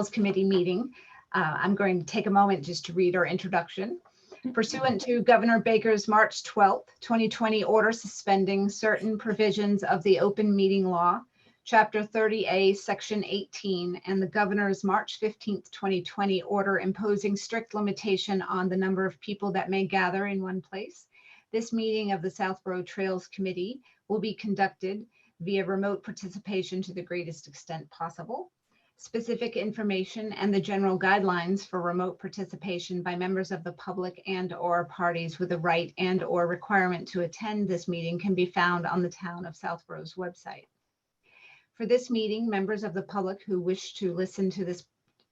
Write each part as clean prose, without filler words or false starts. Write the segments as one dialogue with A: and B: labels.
A: Committee meeting. I'm going to take a moment just to read our introduction. Pursuant to Governor Baker's March 12th, 2020 order suspending certain provisions of the open meeting law, Chapter 30A, Section 18, and the Governor's March 15th, 2020 order imposing strict limitation on the number of people that may gather in one place, this meeting of the Southborough Trails Committee will be conducted via remote participation to the greatest extent possible. Specific information and the general guidelines for remote participation by members of the public and/or parties with a right and/or requirement to attend this meeting can be found on the Town of Southborough's website. For this meeting, members of the public who wish to listen to this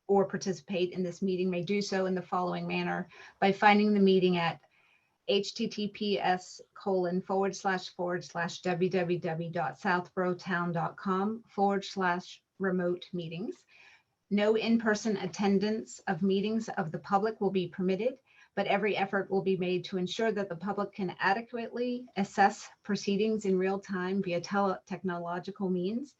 A: or participate in this meeting may do so in the following manner by finding the meeting at https://www.southboroughtown.com/remote meetings. No in-person attendance of meetings of the public will be permitted, but every effort will be made to ensure that the public can adequately assess proceedings in real time via technological means.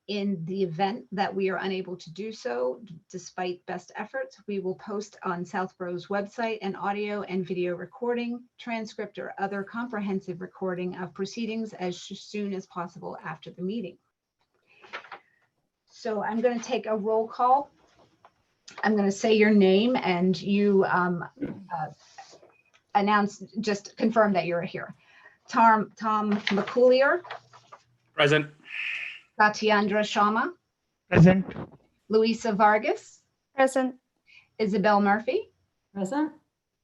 A: In the event that we are unable to do so, despite best efforts, we will post on Southborough's website an audio and video recording, transcript, or other comprehensive recording of proceedings as soon as possible after the meeting. So I'm going to take a roll call. I'm going to say your name and you just confirm that you're here. Tom McCoolier.
B: Present.
A: Satyendra Sharma.
C: Present.
A: Luisa Vargas.
D: Present.
A: Isabel Murphy.
D: Present.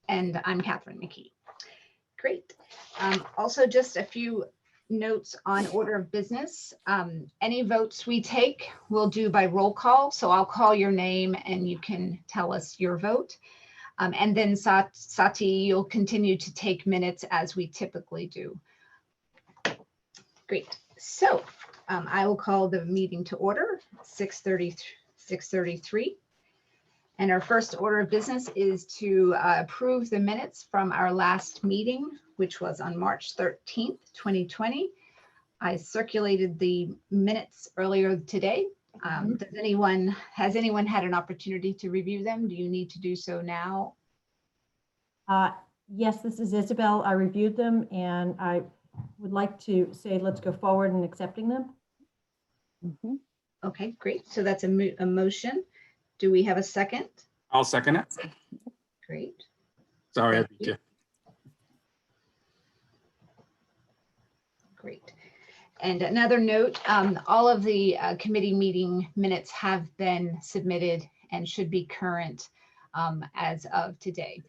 A: And I'm Catherine McKee. Great. Also, just a few notes on order of business. Any votes we take, we'll do by roll call. So I'll call your name and you can tell us your vote. And then Sati, you'll continue to take minutes as we typically do. Great. So I will call the meeting to order, 6:33. And our first order of business is to approve the minutes from our last meeting, which was on March 13th, 2020. I circulated the minutes earlier today. Has anyone had an opportunity to review them? Do you need to do so now?
D: Yes, this is Isabel. I reviewed them and I would like to say let's go forward in accepting them.
A: Okay, great. So that's a motion. Do we have a second?
B: I'll second it.
A: Great.
B: Sorry, I
A: Thank
B: beat you.
A: Great. And another note, all of the committee meeting minutes have been submitted and should be current as of today.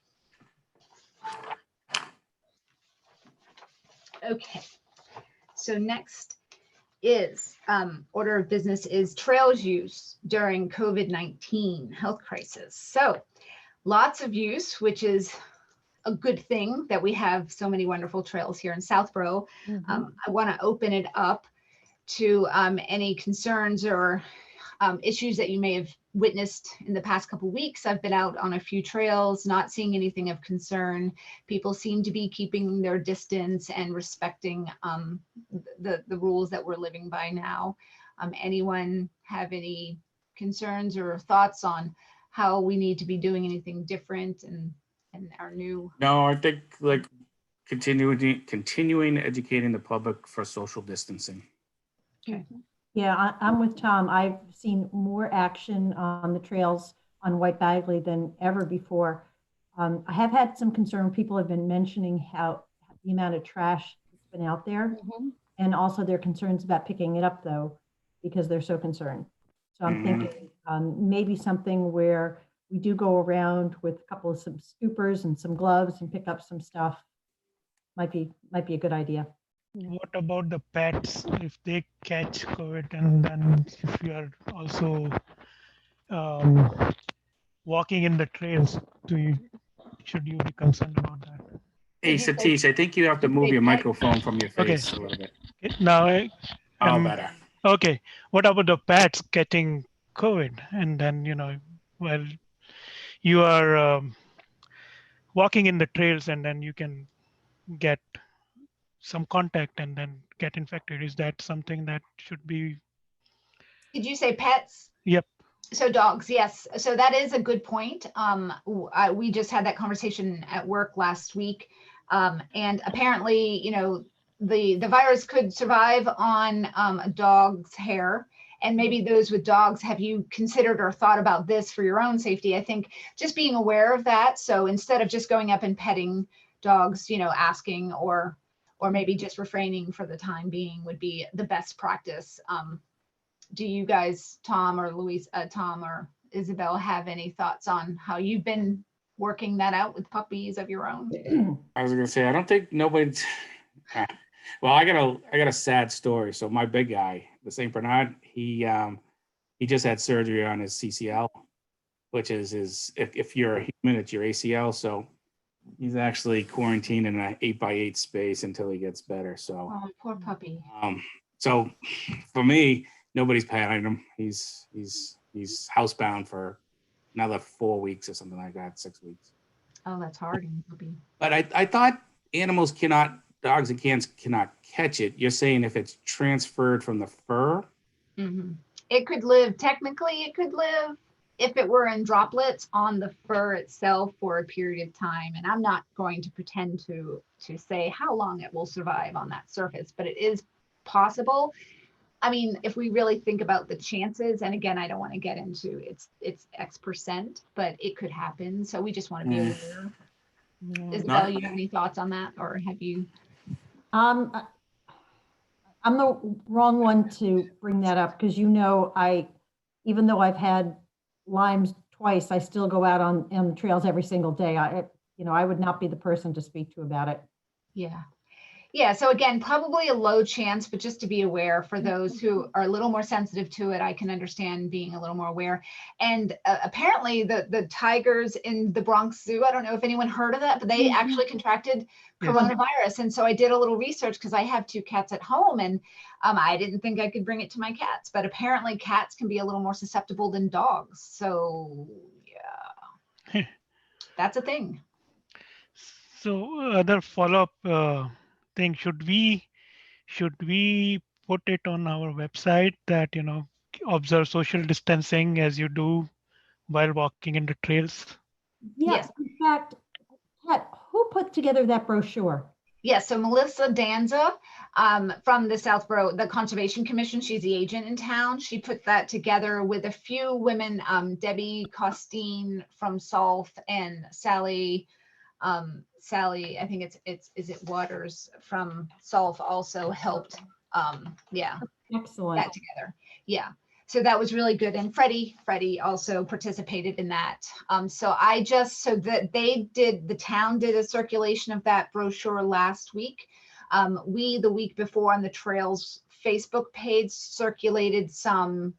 A: Okay, so next is order of business is trails use during COVID-19 health crisis. So lots of use, which is a good thing that we have so many wonderful trails here in Southborough. I want to open it up to any concerns or issues that you may have witnessed in the past couple of weeks. I've been out on a few trails, not seeing anything of concern. People seem to be keeping their distance and respecting the rules that we're living by now. Anyone have any concerns or thoughts on how we need to be doing anything different and our new?
B: No, I think like continuing educating the public for social distancing.
A: Okay.
D: Yeah, I'm with Tom. I've seen more action on the trails on White Bagley than ever before. I have had some concern. People have been mentioning how the amount of trash that's been out there, and also their concerns about picking it up though, because they're so concerned. So I'm thinking maybe something where we do go around with a couple of some scoopers and some gloves and pick up some stuff. Might be a good idea.
C: What about the pets if they catch COVID, and then if you are also walking in the trails, should you be concerned about that?
B: Hey, Satish, I think you have to move your microphone from your face a little bit.
C: Now,
B: Better.
C: okay. What about the pets getting COVID, and then while you are walking in the trails, and then you can get some contact and then get infected? Is that something that should be?
A: Did you say pets?
C: Yep.
A: So dogs, yes. So that is a good point. We just had that conversation at work last week. And apparently, the virus could survive on a dog's hair. And maybe those with dogs, have you considered or thought about this for your own safety? I think just being aware of that. So instead of just going up and petting dogs, asking or maybe just refraining for the time being would be the best practice. Do you guys, Tom or Isabel, have any thoughts on how you've been working that out with puppies of your own?
B: I was gonna say, I don't think nobody's. Well, I got a sad story. So my big guy, the Saint Bernard, he just had surgery on his CCL, which is if you're a human, it's your ACL. So he's actually quarantined in an 8x8 space until he gets better. So,
A: Oh, poor puppy.
B: so for me, nobody's patting him. He's housebound for another 4 weeks or something like that, 6 weeks.
A: Oh, that's hard on a puppy.
B: But I thought dogs and cats cannot catch it. You're saying if it's transferred from the fur?
A: Mm-hmm. It could live, technically it could live if it were in droplets on the fur itself for a period of time. And I'm not going to pretend to say how long it will survive on that surface, but it is possible. I mean, if we really think about the chances, and again, I don't want to get into it's X%, but it could happen. So we just want to be aware.
D: Yeah.
A: Isabel, you have any thoughts on that, or have you?
D: I'm the wrong one to bring that up because even though I've had Lyme's twice, I still go out on the trails every single day. I would not be the person to speak to about it.
A: Yeah. So again, probably a low chance, but just to be aware for those who are a little more sensitive to it, I can understand being a little more aware. And apparently the tigers in the Bronx Zoo, I don't know if anyone heard of that, but they actually contracted coronavirus. And so I did a little research because I have 2 cats at home, and I didn't think I could bring it to my cats, but apparently cats can be a little more susceptible than dogs. So yeah, that's a thing.
C: So other follow-up thing, should we put it on our website that, observe social distancing as you do while walking in the trails?
D: Yes. In fact, Pat, who put together that brochure?
A: Yes, so Melissa Danza from the Southborough, the Conservation Commission, she's the agent in town. She put that together with a few women, Debbie Costine from SOLF and Sally, I think is it Waters from SOLF also helped,
D: Excellent.
A: that together. Yeah. So that was really good. And Freddie also participated in that. The town did a circulation of that brochure last week. The week before on the trails Facebook page circulated some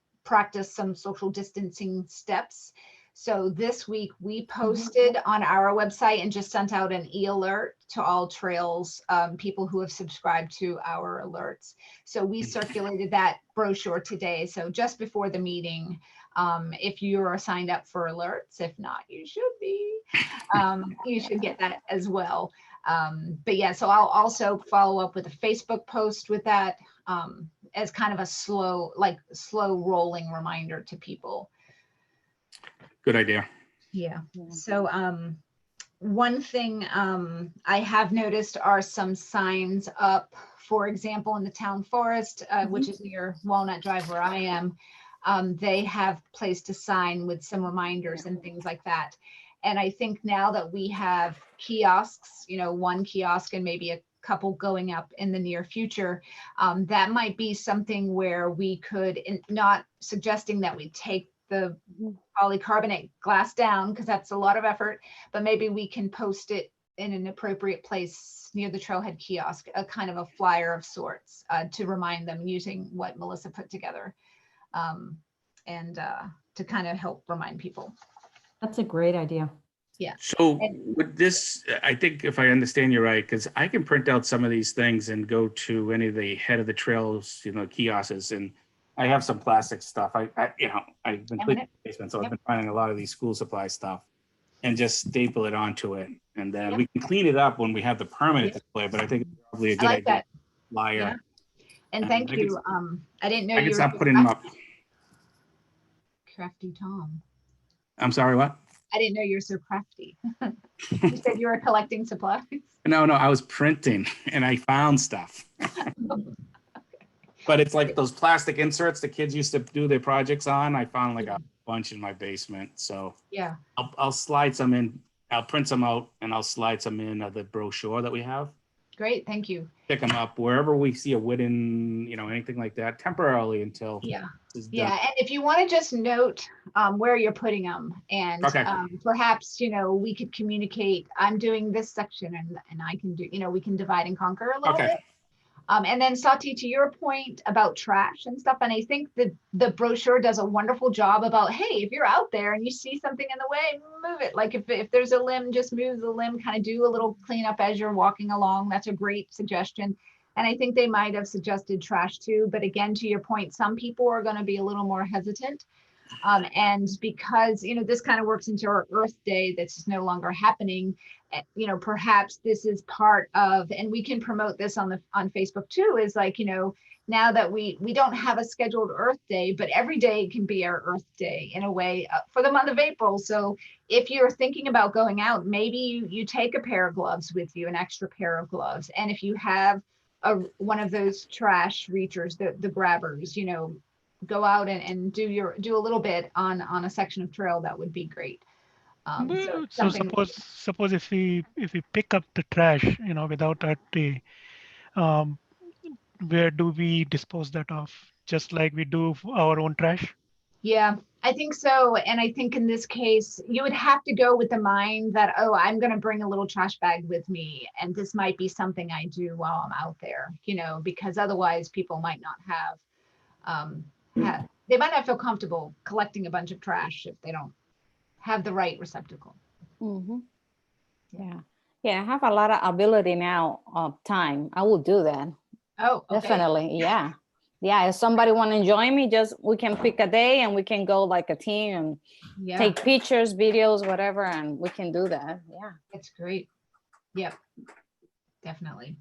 A: social distancing steps. So this week we posted on our website and just sent out an e-alert to all trails, people who have subscribed to our alerts. So we circulated that brochure today. So just before the meeting, if you are signed up for alerts, if not, you should be, you should get that as well. But yeah, so I'll also follow up with a Facebook post with that as kind of a slow rolling reminder to people.
B: Good idea.
A: Yeah. So one thing I have noticed are some signs up, for example, in the town forest, which is near Walnut Drive where I am. They have placed a sign with some reminders and things like that. And I think now that we have kiosks, 1 kiosk and maybe a couple going up in the near future, that might be something where we could, not suggesting that we take the polycarbonate glass down because that's a lot of effort, but maybe we can post it in an appropriate place near the trailhead kiosk, a kind of a flyer of sorts, to remind them using what Melissa put together, and to kind of help remind people.
D: That's a great idea.
A: Yeah.
B: So with this, I think if I understand you right, because I can print out some of these things and go to any of the head of the trails, kiosks, and I have some plastic stuff. I've been cleaning the basement, so I've been finding a lot of these school supply stuff and just staple it onto it. And then we can clean it up when we have the permanent display, but I think it's probably a good idea.
A: That.
B: Flyer.
A: Yeah. And thank you. I didn't know
B: I
A: you
B: can
A: were
B: stop putting them up.
A: Crafty Tom.
B: I'm sorry, what?
A: I didn't know you're so crafty. You said you were collecting supplies.
B: No, I was printing and I found stuff. But it's like those plastic inserts the kids used to do their projects on. I found like a bunch in my basement. So
A: Yeah.
B: I'll slide some in. I'll print some out and I'll slide some in the brochure that we have.
A: Great. Thank you.
B: Pick them up wherever we see a wooden, anything like that temporarily until
A: Yeah.
B: it's done.
A: Yeah. And if you want to just note where you're putting them and
B: Okay.
A: perhaps, we could communicate, I'm doing this section and I can do, we can divide and conquer a little
B: Okay.
A: bit. And then Sati, to your point about trash and stuff, and I think that the brochure does a wonderful job about, hey, if you're out there and you see something in the way, move it. Like if there's a limb, just move the limb, kind of do a little cleanup as you're walking along. That's a great suggestion. And I think they might have suggested trash too. But again, to your point, some people are going to be a little more hesitant. And because, this kind of works into our Earth Day that's no longer happening, perhaps this is part of, and we can promote this on Facebook too, is like, now that we don't have a scheduled Earth Day, but every day can be our Earth Day in a way for the month of April. So if you're thinking about going out, maybe you take a pair of gloves with you, an extra pair of gloves. And if you have one of those trash reachers, the grabbers, go out and do a little bit on a section of trail, that would be great.
C: So suppose if we pick up the trash, without a tray, where do we dispose that off? Just like we do our own trash?
A: Yeah, I think so. And I think in this case, you would have to go with the mind that, oh, I'm going to bring a little trash bag with me. And this might be something I do while I'm out there, because otherwise people might not they might not feel comfortable collecting a bunch of trash if they don't have the right receptacle.
E: Mm-hmm. Yeah, I have a lot of ability now of time. I will do that.
A: Oh, okay.
E: Definitely. Yeah. If somebody want to join me, we can pick a day and we can go like a team and take pictures, videos, whatever, and we can do that. Yeah.
A: That's great. Yep, definitely.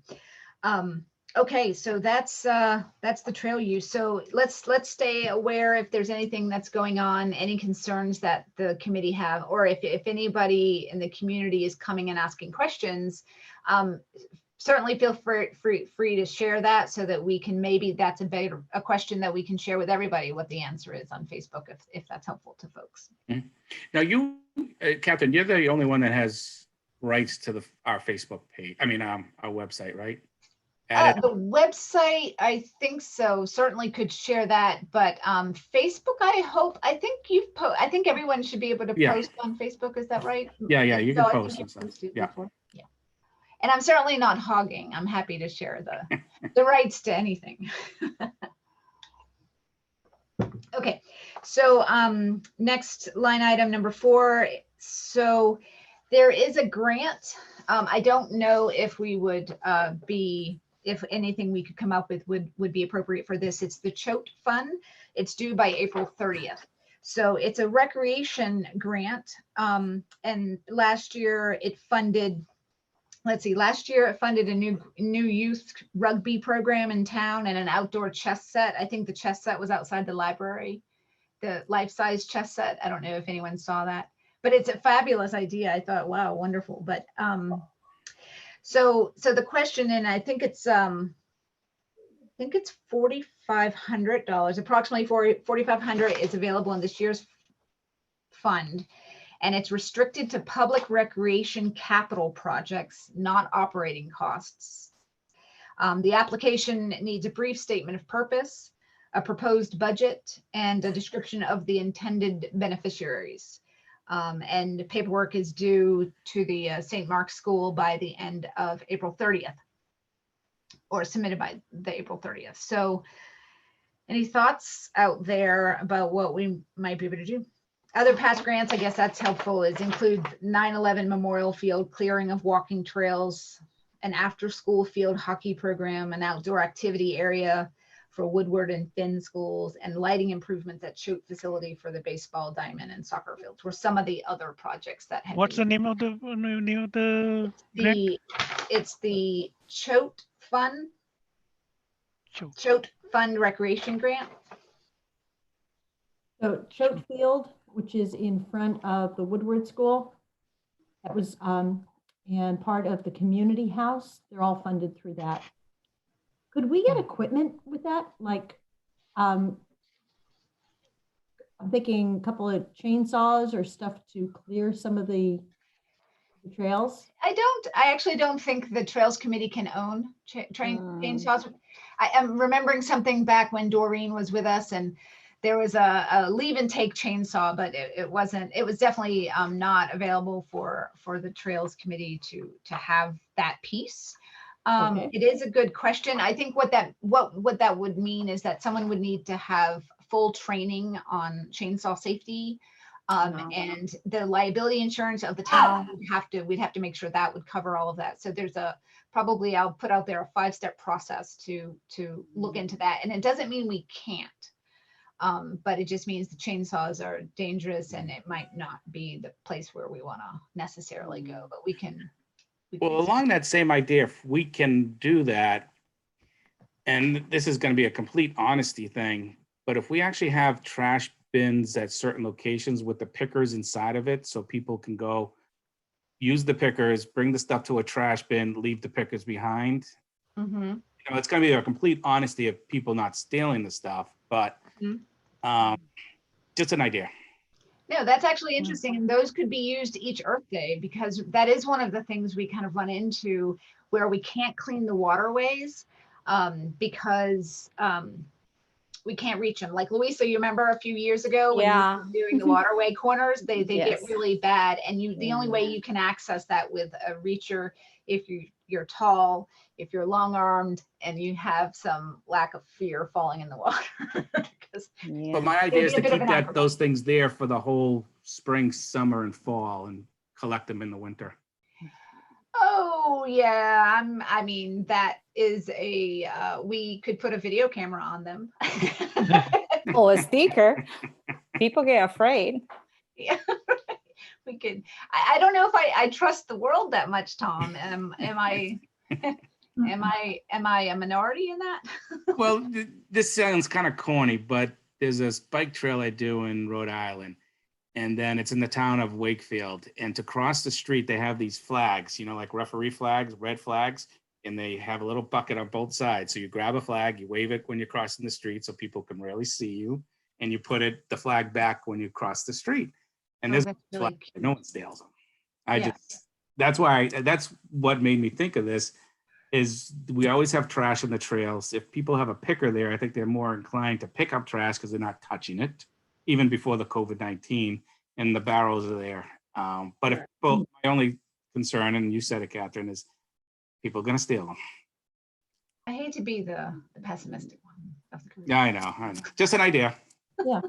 A: Okay, so that's the trail use. So let's stay aware if there's anything that's going on, any concerns that the committee have, or if anybody in the community is coming and asking questions, certainly feel free to share that so that we can, maybe that's a question that we can share with everybody what the answer is on Facebook if that's helpful to folks.
B: Mm-hmm. Now you, Catherine, you're the only one that has rights to our Facebook page. I mean, our website, right?
A: The website, I think so. Certainly could share that, but Facebook, I think everyone should be able to post on Facebook. Is that right?
B: Yeah, you can post and stuff. Yeah.
A: And I'm certainly not hogging. I'm happy to share the rights to anything. Okay, so next line item number 4. So there is a grant. I don't know if we would if anything we could come up with would be appropriate for this. It's the Choate Fund. It's due by April 30th. So it's a recreation grant. And last year it funded, a new youth rugby program in town and an outdoor chess set. I think the chess set was outside the library, the life-size chess set. I don't know if anyone saw that, but it's a fabulous idea. I thought, wow, wonderful. But so the question, and I think it's $4,500, approximately $4,500 is available in this year's fund. And it's restricted to public recreation capital projects, not operating costs. The application needs a brief statement of purpose, a proposed budget, and a description of the intended beneficiaries. And paperwork is due to the St. Mark's School by the end of April 30th, or submitted by the April 30th. So any thoughts out there about what we might be able to do? Other past grants, I guess that's helpful, include 9/11 Memorial Field, clearing of walking trails, an after-school field hockey program, an outdoor activity area for Woodward and Finn schools, and lighting improvements at Choate facility for the baseball diamond and soccer fields were some of the other projects that had.
C: What's the name of the grant?
A: It's the Choate Fund. Choate Fund Recreation Grant.
D: So Choate Field, which is in front of the Woodward School, that was, and part of the community house, they're all funded through that. Could we get equipment with that? Like, I'm thinking a couple of chainsaws or stuff to clear some of the trails.
A: I actually don't think the Trails Committee can own chainsaws. I am remembering something back when Doreen was with us, and there was a leave and take chainsaw, but it wasn't, it was definitely not available for the Trails Committee to have that piece.
D: Okay.
A: It is a good question. I think what that would mean is that someone would need to have full training on chainsaw safety. And the liability insurance of the town we'd have to make sure that would cover all of that. So there's probably I'll put out there a 5-step process to look into that. And it doesn't mean we can't, but it just means the chainsaws are dangerous and it might not be the place where we want to necessarily go, but we can.
B: Well, along that same idea, if we can do that, and this is going to be a complete honesty thing, but if we actually have trash bins at certain locations with the pickers inside of it, so people can go use the pickers, bring the stuff to a trash bin, leave the pickers behind.
A: Mm-hmm.
B: You know, it's going to be a complete honesty of people not stealing the stuff, but just an idea.
A: No, that's actually interesting. And those could be used each Earth Day, because that is one of the things we kind of run into where we can't clean the waterways because we can't reach them. Like Louisa, you remember a few years ago when you were doing the waterway corners, they get really bad. And the only way you can access that with a reacher, if you're tall, if you're long-armed, and you have some lack of fear falling in the water.
B: But my idea is to keep those things there for the whole spring, summer, and fall, and collect them in the winter.
A: Oh yeah, I mean that is we could put a video camera on them.
E: Or a sticker. People get afraid.
A: Yeah, we could. I don't know if I trust the world that much, Tom. Am I? Am I a minority in that?
B: Well, this sounds kind of corny, but there's a bike trail I do in Rhode Island, and then it's in the town of Wakefield. And to cross the street, they have these flags, you know, like referee flags, red flags, and they have a little bucket on both sides. So you grab a flag, you wave it when you're crossing the street so people can really see you, and you put the flag back when you cross the street. And there's really no one steals them. That's what made me think of this. Is we always have trash on the trails. If people have a picker there, I think they're more inclined to pick up trash because they're not touching it, even before the COVID-19, and the barrels are there. But if my only concern, and you said it, Catherine, is people are going to steal them.
A: I hate to be the pessimistic one.
B: Yeah, I know. Just an idea.
D: Yeah.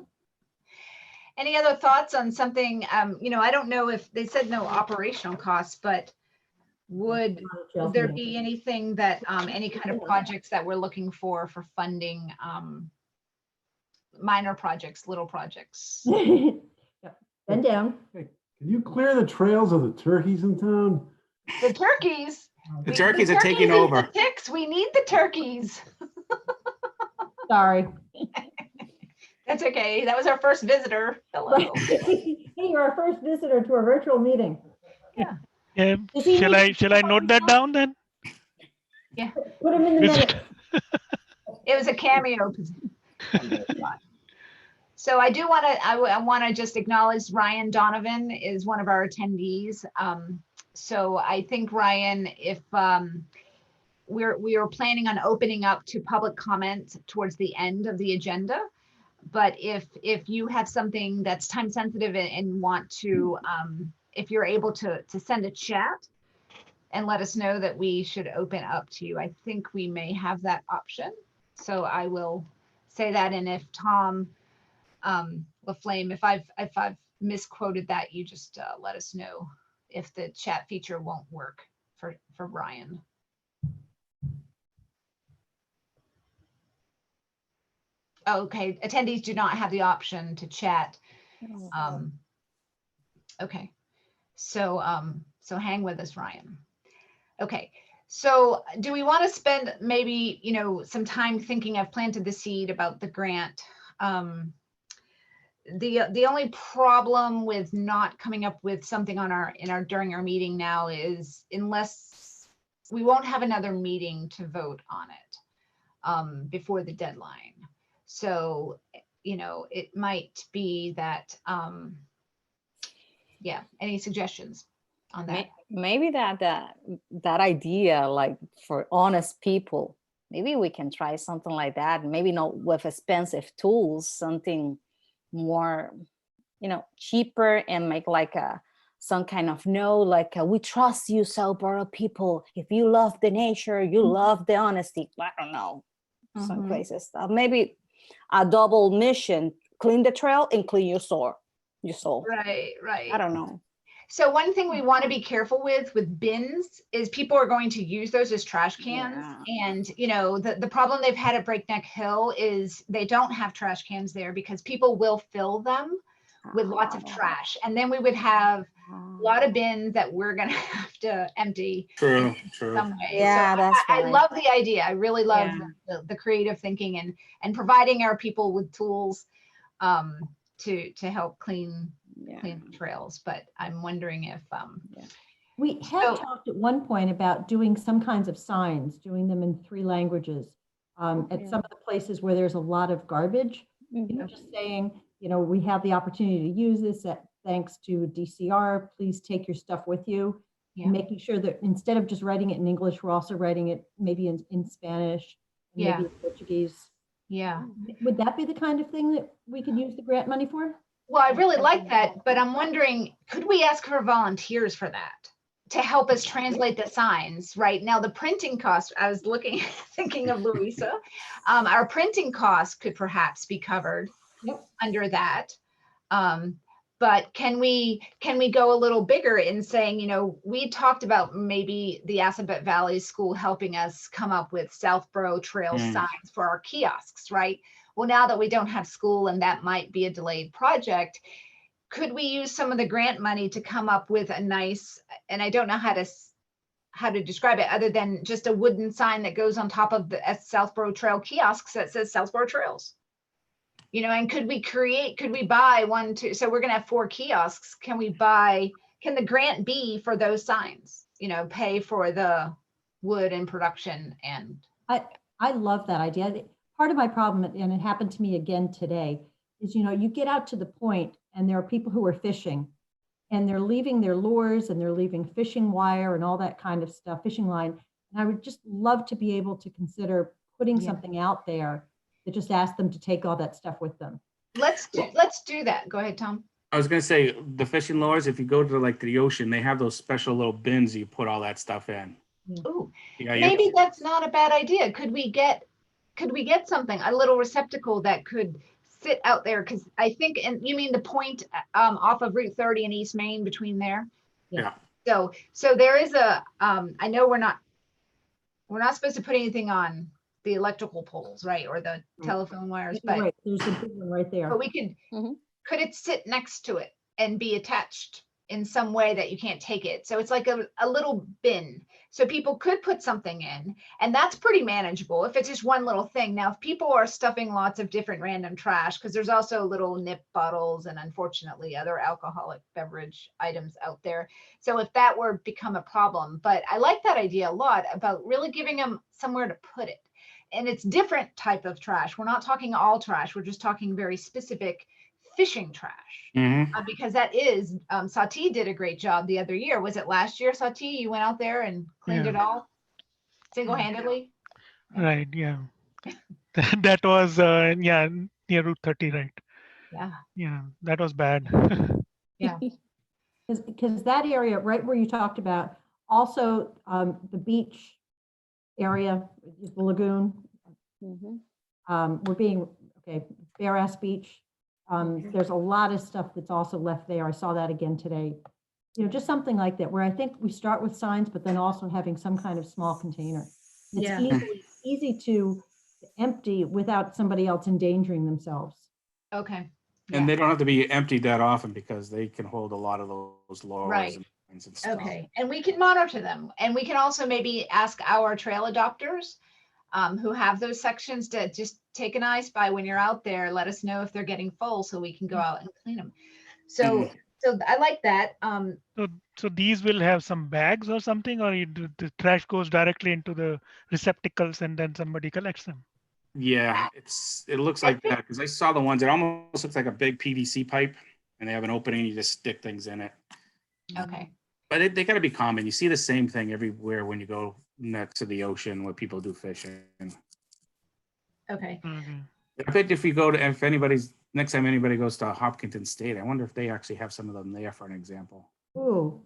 A: Any other thoughts on something? I don't know if they said no operational costs, but would there be anything that any kind of projects that we're looking for funding, minor projects, little projects?
D: Bend down.
F: Hey, can you clear the trails of the turkeys in town?
A: The turkeys.
B: The turkeys are taking over.
A: The ticks. We need the turkeys.
D: Sorry.
A: That's okay. That was our first visitor. Hello.
D: Hey, you're our first visitor to our virtual meeting.
A: Yeah.
C: Yeah. Shall I note that down then?
A: Yeah.
D: Put him in the minute.
A: It was a cameo. So I do want to, I want to just acknowledge Ryan Donovan is one of our attendees. So I think Ryan, if we are planning on opening up to public comment towards the end of the agenda, but if you have something that's time sensitive and want to, if you're able to send a chat and let us know that we should open up to you, I think we may have that option. So I will say that, and if Tom LaFlame, if I've misquoted that, you just let us know if the chat feature won't work for Brian. Okay, attendees do not have the option to chat. Okay, so hang with us, Ryan. Okay, so do we want to spend maybe some time thinking? I've planted the seed about the grant. the only problem with not coming up with something on during our meeting now is unless we won't have another meeting to vote on it before the deadline. So, you know, it might be that, yeah, any suggestions on that?
E: Maybe that idea, like for honest people, maybe we can try something like that. Maybe not with expensive tools, something more, you know, cheaper, and make like some kind of like we trust you, Southborough people. If you love the nature, you love the honesty. I don't know, some crazy stuff. Maybe a double mission: clean the trail and clean your soul.
A: Right.
E: I don't know.
A: So one thing we want to be careful with bins is people are going to use those as trash cans.
E: Yeah.
A: And, you know, the problem they've had at Breakneck Hill is they don't have trash cans there because people will fill them with lots of trash. And then we would have a lot of bins that we're going to have to empty.
B: True.
A: Some way.
E: Yeah,
A: so
E: that's
A: I
E: right.
A: love the idea. I really love the creative thinking and providing our people with tools to help clean the trails. But I'm wondering if
D: We had talked at one point about doing some kinds of signs, doing them in 3 languages at some of the places where there's a lot of garbage. You know, just saying, you know, we have the opportunity to use this thanks to DCR. Please take your stuff with you. And making sure that instead of just writing it in English, we're also writing it maybe in Spanish, and maybe in Portuguese.
A: Yeah.
D: Would that be the kind of thing that we could use the grant money for?
A: Well, I really like that, but I'm wondering, could we ask for volunteers for that to help us translate the signs? Right now, the printing cost, I was thinking of Louisa, our printing costs could perhaps be covered under that. But can we go a little bigger in saying, you know, we talked about maybe the Assabet Valley School helping us come up with Southborough Trail signs for our kiosks, right? Well, now that we don't have school and that might be a delayed project, could we use some of the grant money to come up with a nice, and I don't know how to describe it other than just a wooden sign that goes on top of the Southborough Trail kiosks that says Southborough Trails? You know, and could we buy 1, 2, so we're going to have 4 kiosks. Can the grant be for those signs, you know, pay for the wood and production? And
D: I love that idea. Part of my problem, and it happened to me again today, is, you know, you get out to the point and there are people who are fishing and they're leaving their lures and they're leaving fishing wire and all that kind of stuff, fishing line. And I would just love to be able to consider putting something out there that just ask them to take all that stuff with them.
A: Let's do that. Go ahead, Tom.
B: I was going to say the fishing lures, if you go to like the ocean, they have those special little bins you put all that stuff in.
A: Ooh,
B: Yeah,
A: maybe that's not a bad idea. Could we get something, a little receptacle that could sit out there? Because I think, and you mean the point off of Route 30 in East Main between there?
B: Yeah.
A: So there is I know we're not supposed to put anything on the electrical poles, right? Or the telephone wires, but
D: right. There's a big one right there.
A: But we could it sit next to it and be attached in some way that you can't take it? So it's like a little bin. So people could put something in, and that's pretty manageable if it's just one little thing. Now, if people are stuffing lots of different random trash, because there's also little nip bottles and unfortunately other alcoholic beverage items out there. So if that were become a problem, but I like that idea a lot about really giving them somewhere to put it. And it's different type of trash. We're not talking all trash. We're just talking very specific fishing trash. Because that is, Sati did a great job the other year. Was it last year, Sati? You went out there and cleaned it all single-handedly?
C: Right, yeah. That was, near Route 30, right?
A: Yeah.
C: Yeah, that was bad.
A: Yeah.
D: Because that area, right where you talked about, also the beach area, the lagoon, Bear Ass Beach. There's a lot of stuff that's also left there. I saw that again today. You know, just something like that, where I think we start with signs, but then also having some kind of small container. It's easy to empty without somebody else endangering themselves.
A: Okay.
B: And they don't have to be emptied that often because they can hold a lot of those lures and stuff.
A: Okay. And we can monitor them. And we can also maybe ask our trail adopters who have those sections to take an eye spy when you're out there. Let us know if they're getting full so we can go out and clean them. So, so I like that.
C: So these will have some bags or something, or the trash goes directly into the receptacles and then somebody collects them.
B: Yeah, it looks like that because I saw the ones. It almost looks like a big PVC pipe, and they have an opening. You just stick things in it.
A: Okay.
B: But they got to be common. You see the same thing everywhere when you go next to the ocean where people do fishing.
A: Okay.
C: Okay.
B: I bet if anybody's next time anybody goes to Hopkinton State, I wonder if they actually have some of them there for an example.
D: Ooh.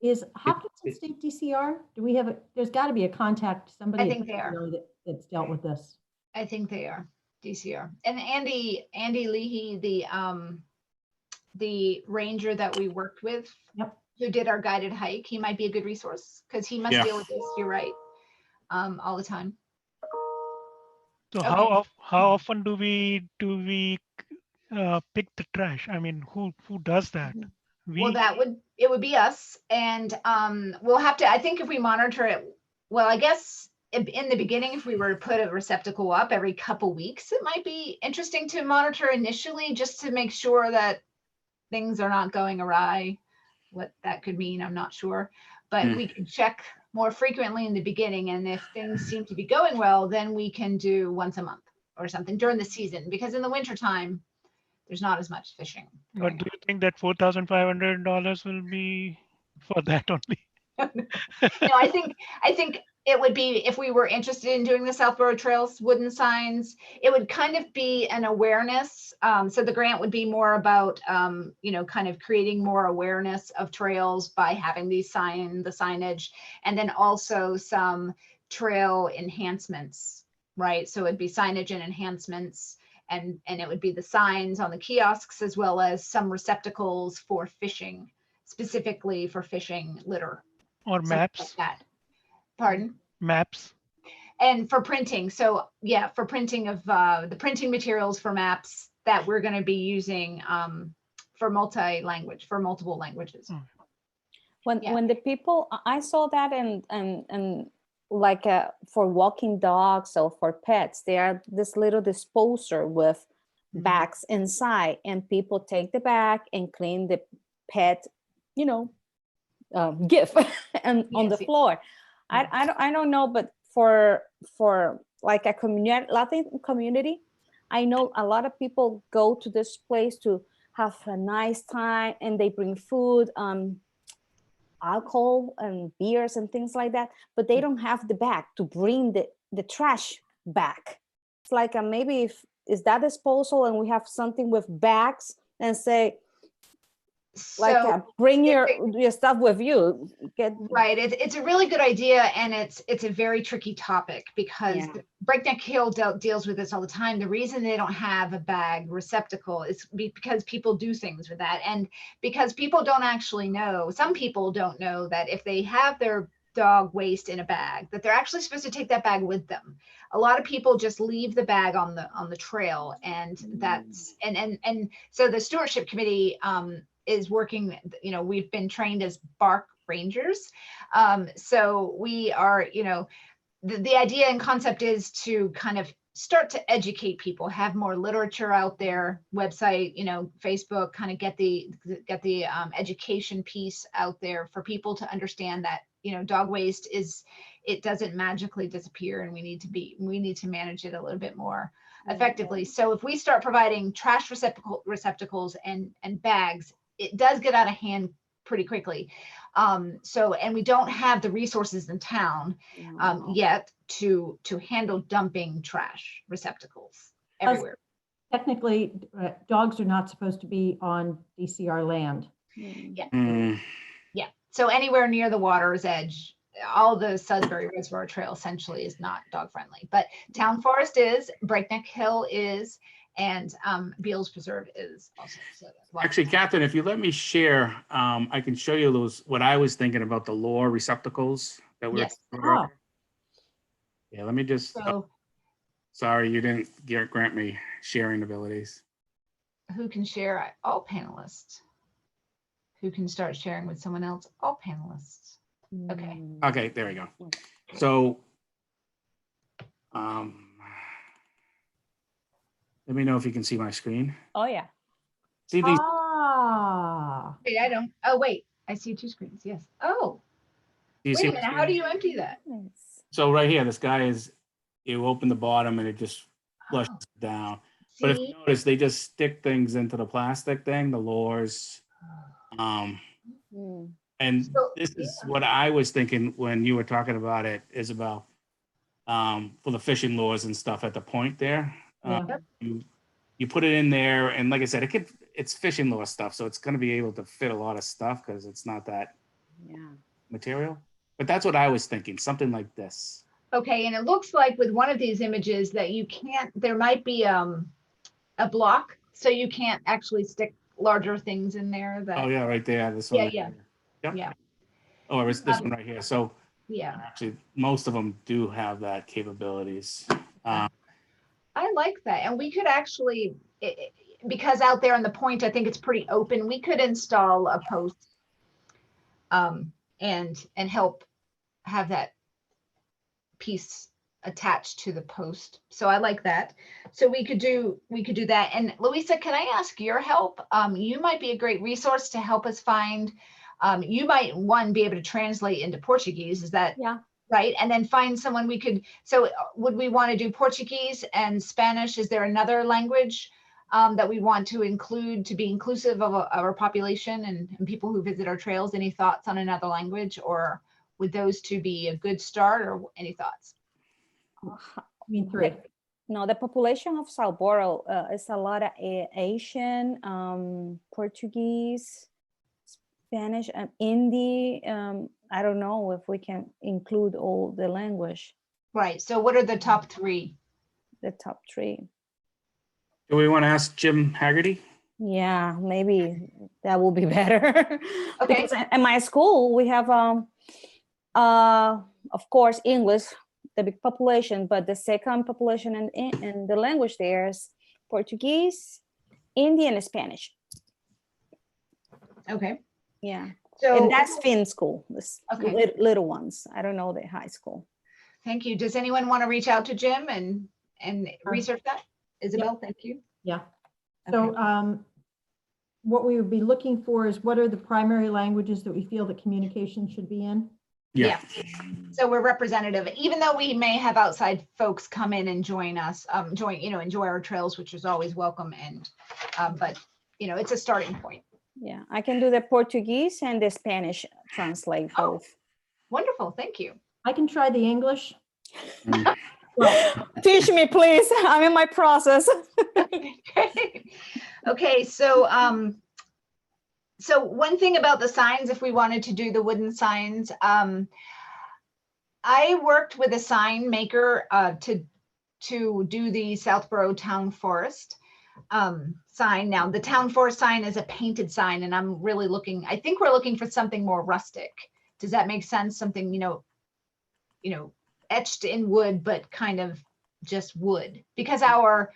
D: Is Hopkinton State DCR? Do we have there's got to be a contact, somebody.
A: I think they are.
D: That's dealt with this.
A: I think they are DCR. And Andy Leahy, the ranger that we worked with,
D: Yep.
A: who did our guided hike, he might be a good resource because he must
B: Yeah.
A: deal with this. You're right. All the time.
C: So
A: Okay.
C: how often do we pick the trash? I mean, who does that?
A: Well, it would be us, and we'll have to. I think if we monitor it, well, I guess in the beginning, if we were to put a receptacle up every couple weeks, it might be interesting to monitor initially, just to make sure that things are not going awry. What that could mean, I'm not sure, but we can check more frequently in the beginning, and if things seem to be going well, then we can do once a month or something during the season, because in the wintertime, there's not as much fishing.
C: But do you think that $4,500 will be for that only?
A: No, I think it would be, if we were interested in doing the Southborough Trails wooden signs, it would kind of be an awareness. So the grant would be more about, kind of creating more awareness of trails by having the signage, and then also some trail enhancements, right? So it'd be signage and enhancements, and it would be the signs on the kiosks, as well as some receptacles for fishing, specifically for fishing litter.
C: Or
A: Something
C: maps?
A: like that. Pardon?
C: Maps.
A: And for printing. So yeah, for printing of the printing materials for maps that we're going to be using for multiple languages.
E: When the people, I saw that and like for walking dogs or for pets, they are this little disposer with bags inside, and people take the bag and clean the pet, gift and on the floor. I don't know, but for like a Latin community, I know a lot of people go to this place to have a nice time, and they bring food, alcohol and beers and things like that, but they don't have the bag to bring the trash back. It's like maybe is that disposal, and we have something with bags and say, bring your stuff with you.
A: Right. It's a really good idea, and it's a very tricky topic, because Breakneck Hill deals with this all the time. The reason they don't have a bag receptacle is because people do things with that, and because people don't actually know. Some people don't know that if they have their dog waste in a bag, that they're actually supposed to take that bag with them. A lot of people just leave the bag on the trail, and that's and so the stewardship committee is working, we've been trained as bark rangers. So we are, the idea and concept is to kind of start to educate people, have more literature out there, website, Facebook, kind of get the education piece out there for people to understand that, dog waste it doesn't magically disappear, and we need to manage it a little bit more effectively. So if we start providing trash receptacles and bags, it does get out of hand pretty quickly. And we don't have the resources in town yet to handle dumping trash receptacles everywhere.
D: Technically, dogs are not supposed to be on DCR land.
A: Yeah. So anywhere near the water's edge, all the Sudbury Reservoir Trail essentially is not dog friendly, but Town Forest is, Breakneck Hill is, and Beals Preserve is also. So
B: Actually, Catherine, if you let me share, I can show you what I was thinking about the lore receptacles that we're.
A: Yes.
B: Yeah, let me just. Sorry, you didn't grant me sharing abilities.
A: Who can share? All panelists. Who can start sharing with someone else? All panelists. Okay.
B: Okay, there we go. So Let me know if you can see my screen.
E: Oh, yeah.
B: See these?
D: Ah,
A: Wait, I don't, oh, wait, I see two screens, yes. Oh,
B: Do you
A: wait
B: see
A: a
B: my
A: minute, how do
B: screen?
A: you empty that?
E: Nice.
B: So right here, this guy is, you open the bottom and it just flushes
A: Oh,
B: down. But if you
A: see?
B: notice, they just stick things into the plastic thing, the lures.
E: Mm.
B: And
A: So,
B: this is
A: yeah.
B: what I was thinking when you were talking about it, Isabel, for the fishing lures and stuff at the point there.
D: yeah.
B: You put it in there, and like I said, it's fishing lure stuff, so it's going to be able to fit a lot of stuff because it's not that
E: Yeah.
B: material. But that's what I was thinking, something like this.
A: Okay, and it looks like with one of these images that you can't, there might be a block, so you can't actually stick larger things in there that.
B: Oh yeah, right there. This one.
A: Yeah,
B: right
A: yeah,
B: here. Yep.
A: yeah.
B: Oh, it's this one right here. So
A: Yeah,
B: actually, most of them do have that capabilities.
A: I like that. And we could actually, because out there on the point, I think it's pretty open, we could install a post and help have that piece attached to the post. So I like that. So we could do that. And Louisa, can I ask your help? You might be a great resource to help us find, you might be able to translate into Portuguese. Is that
E: Yeah.
A: right? And then find someone we could, so would we want to do Portuguese and Spanish? Is there another language that we want to include to be inclusive of our population and people who visit our trails? Any thoughts on another language, or would those two be a good start, or any thoughts?
D: I mean, three.
E: No, the population of Sao Paulo is a lot of Asian, Portuguese, Spanish, and Hindi. I don't know if we can include all the language,
A: Right. So what are the top three?
E: the top three.
B: Do we want to ask Jim Haggerty?
E: Yeah, maybe that will be better.
A: Okay.
E: Because at my school we have, of course, English, the big population, but the second population in the language there is Portuguese, Indian, and Spanish.
A: Okay.
E: Yeah,
A: So
E: and that's Finn school. This
A: Okay.
E: little ones. I don't know the high school.
A: thank you. Does anyone want to reach out to Jim and research that? Isabel, thank you.
D: Yeah. So what we would be looking for is what are the primary languages that we feel that communication should be in?
A: Yeah. So we're representative, even though we may have outside folks come in and join us, enjoy our trails, which is always welcome. And, but it's a starting point.
E: Yeah, I can do the Portuguese and the Spanish translate
A: Oh.
E: both.
A: Wonderful. Thank you.
D: I can try the English.
B: Mm.
D: Well,
E: Teach me, please. I'm in my process.
A: Okay. So, so one thing about the signs, if we wanted to do the wooden signs, I worked with a sign maker to do the Southborough Town Forest sign. Now, the Town Forest sign is a painted sign, and I'm really I think we're looking for something more rustic. Does that make sense? Something, etched in wood, but kind of just wood, because our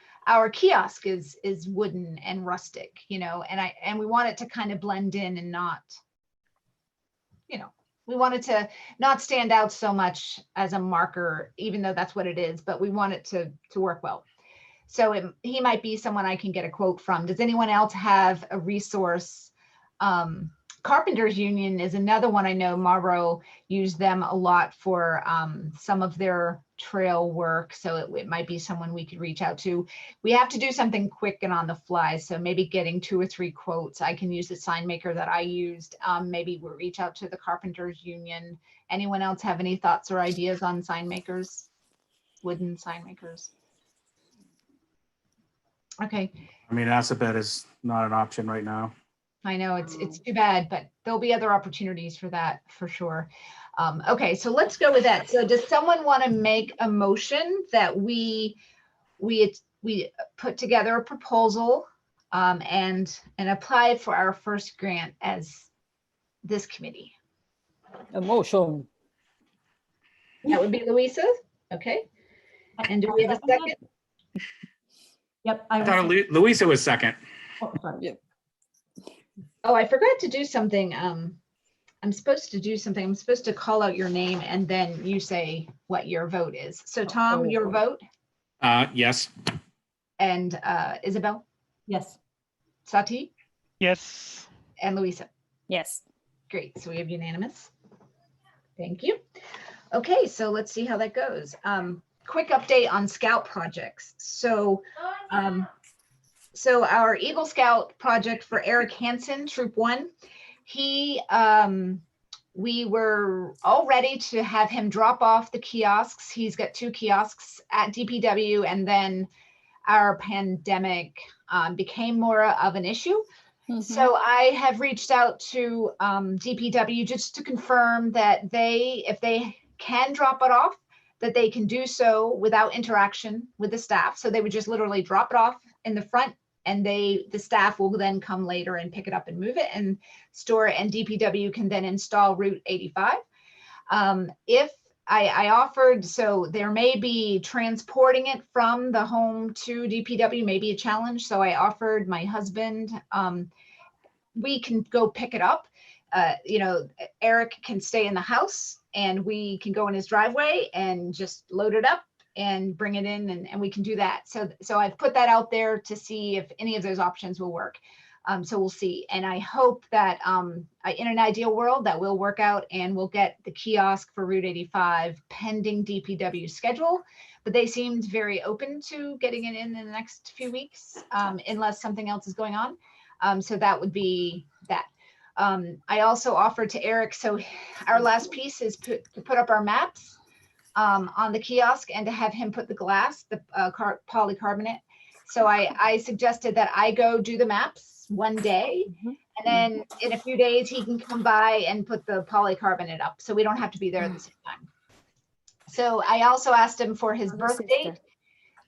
A: kiosk is wooden and rustic, and we want it to kind of blend in and not, we want it to not stand out so much as a marker, even though that's what it is, but we want it to work well. So he might be someone I can get a quote from. Does anyone else have a resource? Carpenters Union is another one. I know Marlboro used them a lot for some of their trail work. So it might be someone we could reach out to. We have to do something quick and on the fly. So maybe getting 2 or 3 quotes. I can use the sign maker that I used. Maybe we'll reach out to the Carpenters Union. Anyone else have any thoughts or ideas on sign makers? Wooden sign makers? Okay.
B: I mean, Assabet is not an option right now.
A: I know it's too bad, but there'll be other opportunities for that for sure. Okay, so let's go with that. So does someone want to make a motion that we put together a proposal and apply for our first grant as this committee?
E: Emotion.
A: That would be Louisa. Okay. And do we have a second?
D: Yep.
B: I thought Louisa was second.
D: Oh, sorry.
A: Oh, I forgot to do something. I'm supposed to do something. I'm supposed to call out your name and then you say what your vote is. So Tom, your vote,
B: Yes.
A: and Isabel,
D: Yes.
A: Sati,
C: Yes.
A: and Louisa.
E: Yes.
A: Great. So we have unanimous. Thank you. Okay, so let's see how that goes. Quick update on Scout projects. So our Eagle Scout project for Eric Hansen, Troop 1, we were all ready to have him drop off the kiosks. He's got 2 kiosks at DPW, and then our pandemic became more of an issue. So I have reached out to DPW just to confirm that if they can drop it off, that they can do so without interaction with the staff. So they would just literally drop it off in the front, and the staff will then come later and pick it up and move it and store it, and DPW can then install Route 85. If I offered, so there may be transporting it from the home to DPW, may be a challenge. So I offered my husband, we can go pick it up. Eric can stay in the house and we can go in his driveway and just load it up and bring it in, and we can do that. So I've put that out there to see if any of those options will work. So we'll see. And I hope that in an ideal world that will work out and we'll get the kiosk for Route 85 pending DPW schedule. But they seemed very open to getting it in the next few weeks, unless something else is going on. So that would be that. I also offered to Eric, so our last piece is to put up our maps on the kiosk and to have him put the glass, the polycarbonate. So I suggested that I go do the maps one day, and then in a few days he can come by and put the polycarbonate up, so we don't have to be there at the same time. So I also asked him for his birth date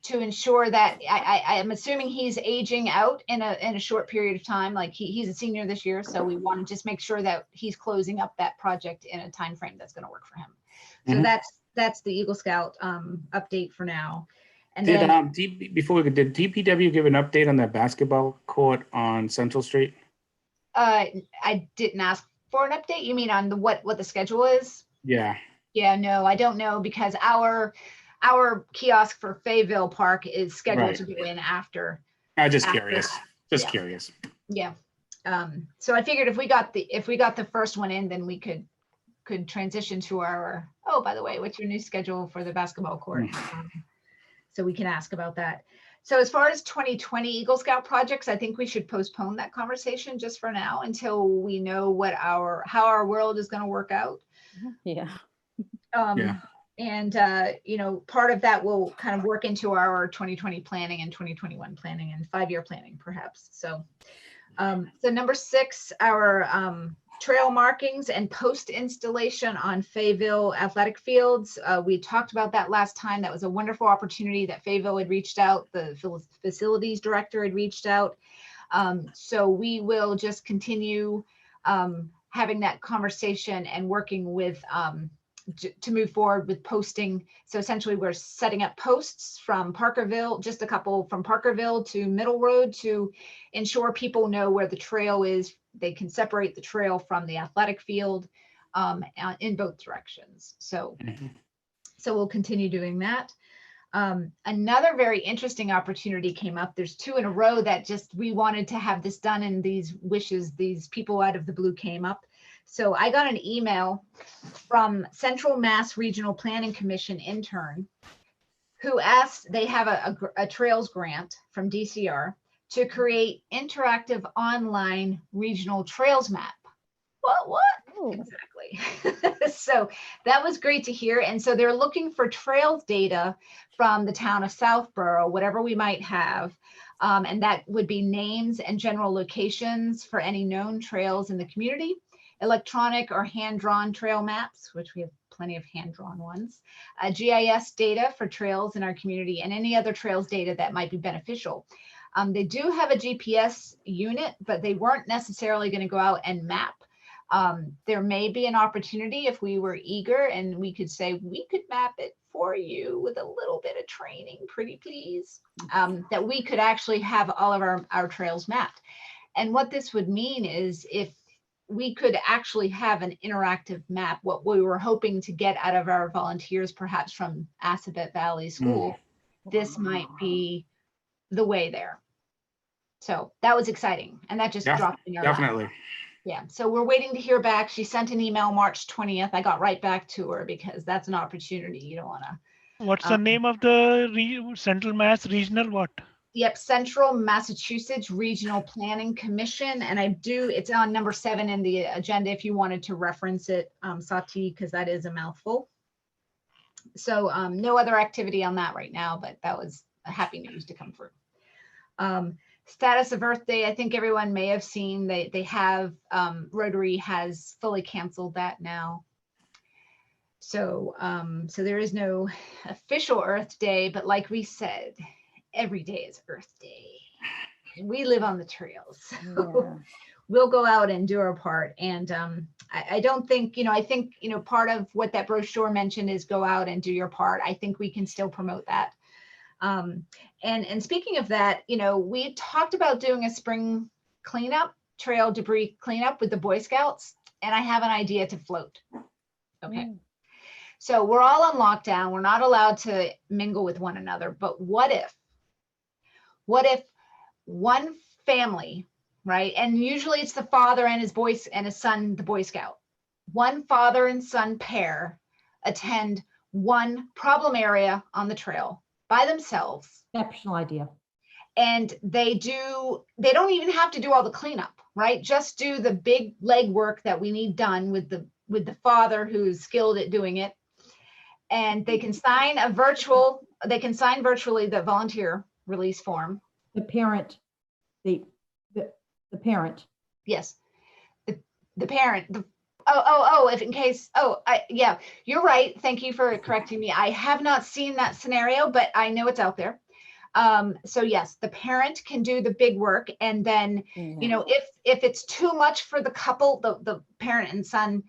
A: to ensure that I am assuming he's aging out in a short period of time. Like he's a senior this year, so we want to just make sure that he's closing up that project in a time frame that's going to work for him. So that's the Eagle Scout update for now. And then
B: before we could, did DPW give an update on that basketball court on Central Street?
A: I didn't ask for an update. You mean on what the schedule is?
B: Yeah.
A: Yeah, no, I don't know, because our kiosk for Fayetteville Park is scheduled to go in after.
B: I'm just
A: after
B: curious.
A: that.
B: Just
A: Yeah.
B: curious.
A: Yeah. So I figured if we got the first one in, then we could transition to our, oh, by the way, what's your new schedule for the basketball court? So we can ask about that. So as far as 2020 Eagle Scout projects, I think we should postpone that conversation just for now until we know how our world is going to work out.
E: Yeah.
A: And part of that will kind of work into our 2020 planning and 2021 planning and 5-year planning, perhaps. So number 6, our trail markings and post installation on Fayetteville athletic fields. We talked about that last time. That was a wonderful opportunity that Fayetteville had reached out. The facilities director had reached out. So we will just continue having that conversation and working with to move forward with posting. So essentially we're setting up posts from Parkerville, just a couple from Parkerville to Middle Road, to ensure people know where the trail is. They can separate the trail from the athletic field in both directions. So we'll continue doing that. Another very interesting opportunity came up. There's 2 in a row that we wanted to have this done, and these people out of the blue came up. So I got an email from Central Mass Regional Planning Commission intern who asked, they have a trails grant from DCR to create interactive online regional trails map. What?
E: Ooh.
A: Exactly. So that was great to hear. And so they're looking for trails data from the town of Southborough, whatever we might have. And that would be names and general locations for any known trails in the community, electronic or hand-drawn trail maps, which we have plenty of hand-drawn ones, GIS data for trails in our community, and any other trails data that might be beneficial. They do have a GPS unit, but they weren't necessarily going to go out and map. There may be an opportunity if we were eager and we could say, we could map it for you with a little bit of training, pretty please, that we could actually have all of our trails mapped. And what this would mean is if we could actually have an interactive map, what we were hoping to get out of our volunteers, perhaps from Assabet Valley School, this might be the way there. So that was exciting. And that just
B: Yeah,
A: dropped in our lap.
B: Definitely.
A: Yeah, so we're waiting to hear back. She sent an email March 20th. I got right back to her because that's an opportunity you don't want to.
C: What's the name of the Central Mass Regional what?
A: Yep, Central Massachusetts Regional Planning Commission, and it's on number 7 in the agenda if you wanted to reference it, Sati, because that is a mouthful. So no other activity on that right now, but that was a happy news to come through. Status of Earth Day, I think everyone may have seen, they have, Rotary has fully canceled that now. So, so there is no official Earth Day, but like we said, every day is Earth Day. And we live on the trails. So
E: Yeah.
A: we'll go out and do our part. And I don't think, I think, part of what that brochure mentioned is go out and do your part. I think we can still promote that. And speaking of that, we talked about doing a spring cleanup, trail debris cleanup with the Boy Scouts, and I have an idea to float. Okay. So we're all on lockdown. We're not allowed to mingle with one another, but what if one family, right? And usually it's the father and his son, the Boy Scout. One father and son pair attend one problem area on the trail by themselves.
D: Exceptional idea.
A: And they don't even have to do all the cleanup, right? Just do the big leg work that we need done with the father who's skilled at doing it. And they can sign virtually the volunteer release form.
D: The parent, the parent.
A: Yes, the parent. If in case. Yeah, you're right. Thank you for correcting me. I have not seen that scenario, but I know it's out there. So yes, the parent can do the big work, and then if it's too much for the couple, the parent and son,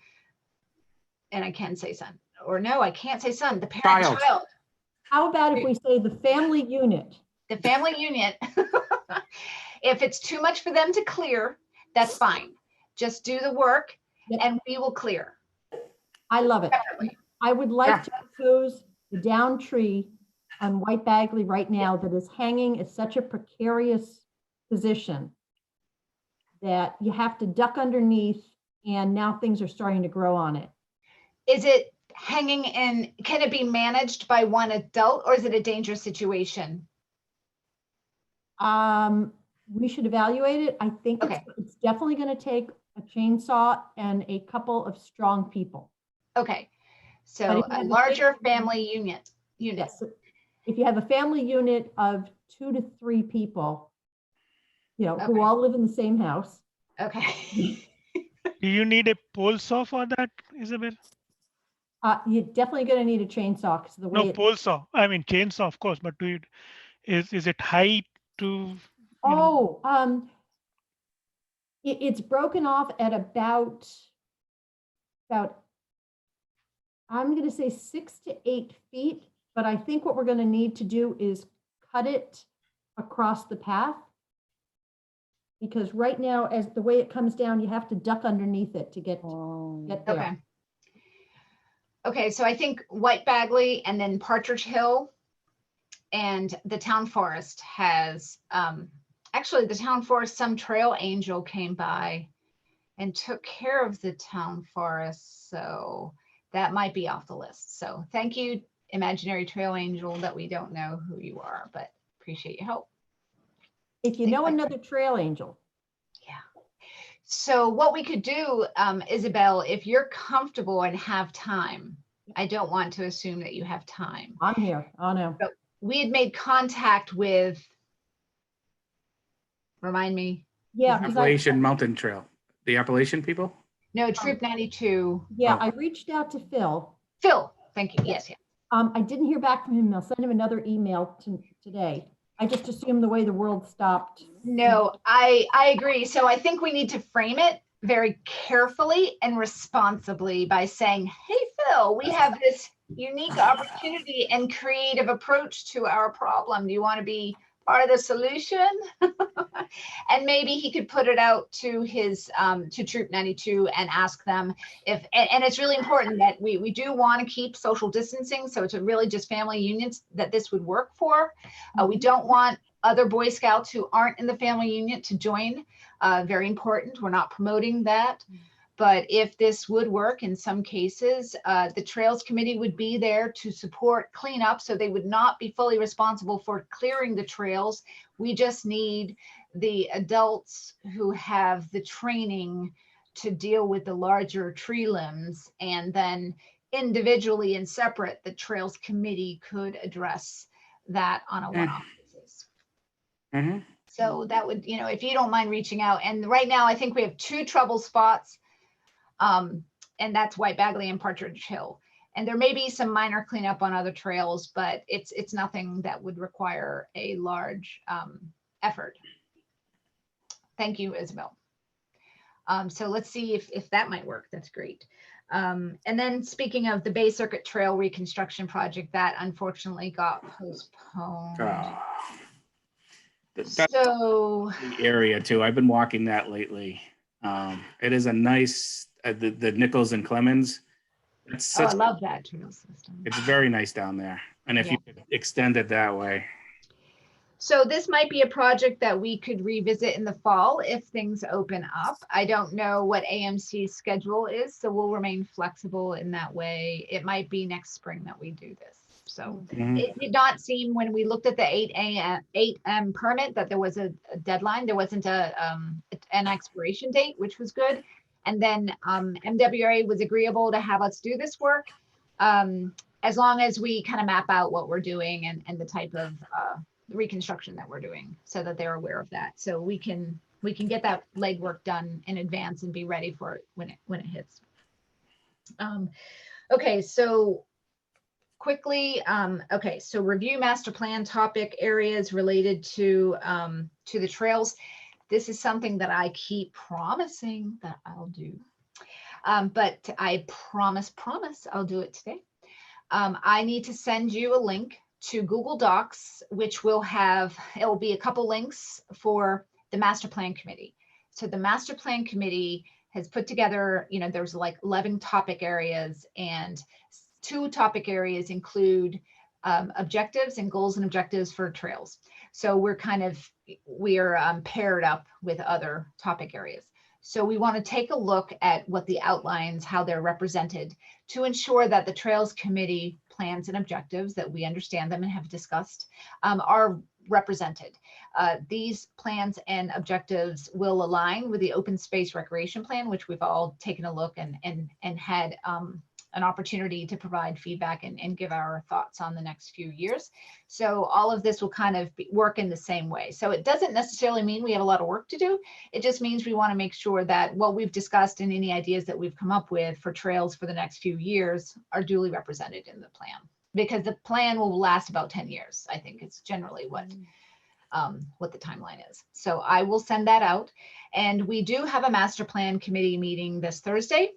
A: and I can say son, or no, I can't say son. The parent child.
D: How about if we say the family unit?
A: The family unit. If it's too much for them to clear, that's fine. Just do the work, and we will clear.
D: I love it.
A: Definitely.
D: I would like to propose the down tree on White Bagley right now that is hanging at such a precarious position that you have to duck underneath, and now things are starting to grow on it.
A: Is it hanging in, can it be managed by one adult, or is it a dangerous situation?
D: We should evaluate it. I think
A: Okay.
D: it's definitely going to take a chainsaw and a couple of strong people.
A: Okay,
D: But
A: so
D: if you
A: a
D: have a
A: larger
D: big-
A: family unit.
D: Yes. If you have a family unit of 2 to 3 people, who
A: Okay.
D: all live in the same house,
A: Okay.
C: Do you need a pole saw for that, Isabel?
D: you're definitely going to need a chainsaw because the way
C: No, pole saw. I mean chainsaw, of course, but is it high to?
D: It's broken off at about I'm going to say 6 to 8 feet, but I think what we're going to need to do is cut it across the path, because right now, as the way it comes down, you have to duck underneath it to get there.
A: Okay. Okay, so I think White Bagley and then Partridge Hill and the town forest has, actually the town forest, some trail angel came by and took care of the town forest. So that might be off the list. So thank you, imaginary trail angel, that we don't know who you are, but appreciate your help.
D: If you know another trail angel.
A: So what we could do, Isabel, if you're comfortable and have time, I don't want to assume that you have time.
D: I'm here. Oh, no.
A: We had made contact with, remind me,
D: Yeah. 'cause
B: Appalachian Mountain Trail, the Appalachian people?
A: no, Troop 92.
D: Yeah,
B: Oh.
D: I reached out to Phil.
A: Phil, thank you. Yes, yeah.
D: I didn't hear back from him. I'll send him another email today. I just assumed the way the world stopped.
A: No, I agree. So I think we need to frame it very carefully and responsibly by saying, hey, Phil, we have this unique opportunity and creative approach to our problem. Do you want to be are the solution. And maybe he could put it out to his, to Troop 92 and ask them if, and it's really important that we do want to keep social distancing. So it's really just family unions that this would work for. We don't want other Boy Scouts who aren't in the family union to join. Very important. We're not promoting that. But if this would work in some cases, the Trails Committee would be there to support cleanup. So they would not be fully responsible for clearing the trails. We just need the adults who have the training to deal with the larger tree limbs. And then individually and separate, the Trails Committee could address that on a one-off basis.
B: Mhm.
A: So that would, if you don't mind reaching out. And right now, I think we have 2 trouble spots. And that's White Bagley and Partridge Hill. And there may be some minor cleanup on other trails, but it's nothing that would require a large effort. Thank you, Isabel. So let's see if that might work. That's great. And then speaking of the Bay Circuit Trail reconstruction project, that unfortunately got postponed.
B: Oh. That's
A: So
B: the area too. I've been walking that lately. It is a nice, the Nichols and Clemens. It's
A: I
B: such,
A: love that trail system.
B: it's very nice down there. And if you could extend it that way.
A: So this might be a project that we could revisit in the fall if things open up. I don't know what AMC's schedule is, so we'll remain flexible in that way. It might be next spring that we do this. So
B: Mhm.
A: it did not seem when we looked at the 8M permit that there was a deadline. There wasn't an expiration date, which was good. And then MWRA was agreeable to have us do this work as long as we kind of map out what we're doing and the type of reconstruction that we're doing so that they're aware of that. So we can get that legwork done in advance and be ready for it when it hits. Okay, so quickly, okay, so review master plan topic areas related to the trails. This is something that I keep promising that I'll do, but I promise I'll do it today. I need to send you a link to Google Docs, which will have, it will be a couple links for the master plan committee. So the master plan committee has put together, there's like 11 topic areas, and 2 topic areas include objectives and goals and objectives for trails. So we're paired up with other topic areas. So we want to take a look at what the outlines, how they're represented, to ensure that the Trails Committee plans and objectives, that we understand them and have discussed, are represented. These plans and objectives will align with the open space recreation plan, which we've all taken a look and had an opportunity to provide feedback and give our thoughts on the next few years. So all of this will kind of work in the same way. So it doesn't necessarily mean we have a lot of work to do. It just means we want to make sure that what we've discussed and any ideas that we've come up with for trails for the next few years are duly represented in the plan, because the plan will last about 10 years. I think it's generally what the timeline is. So I will send that out. And we do have a master plan committee meeting this Thursday.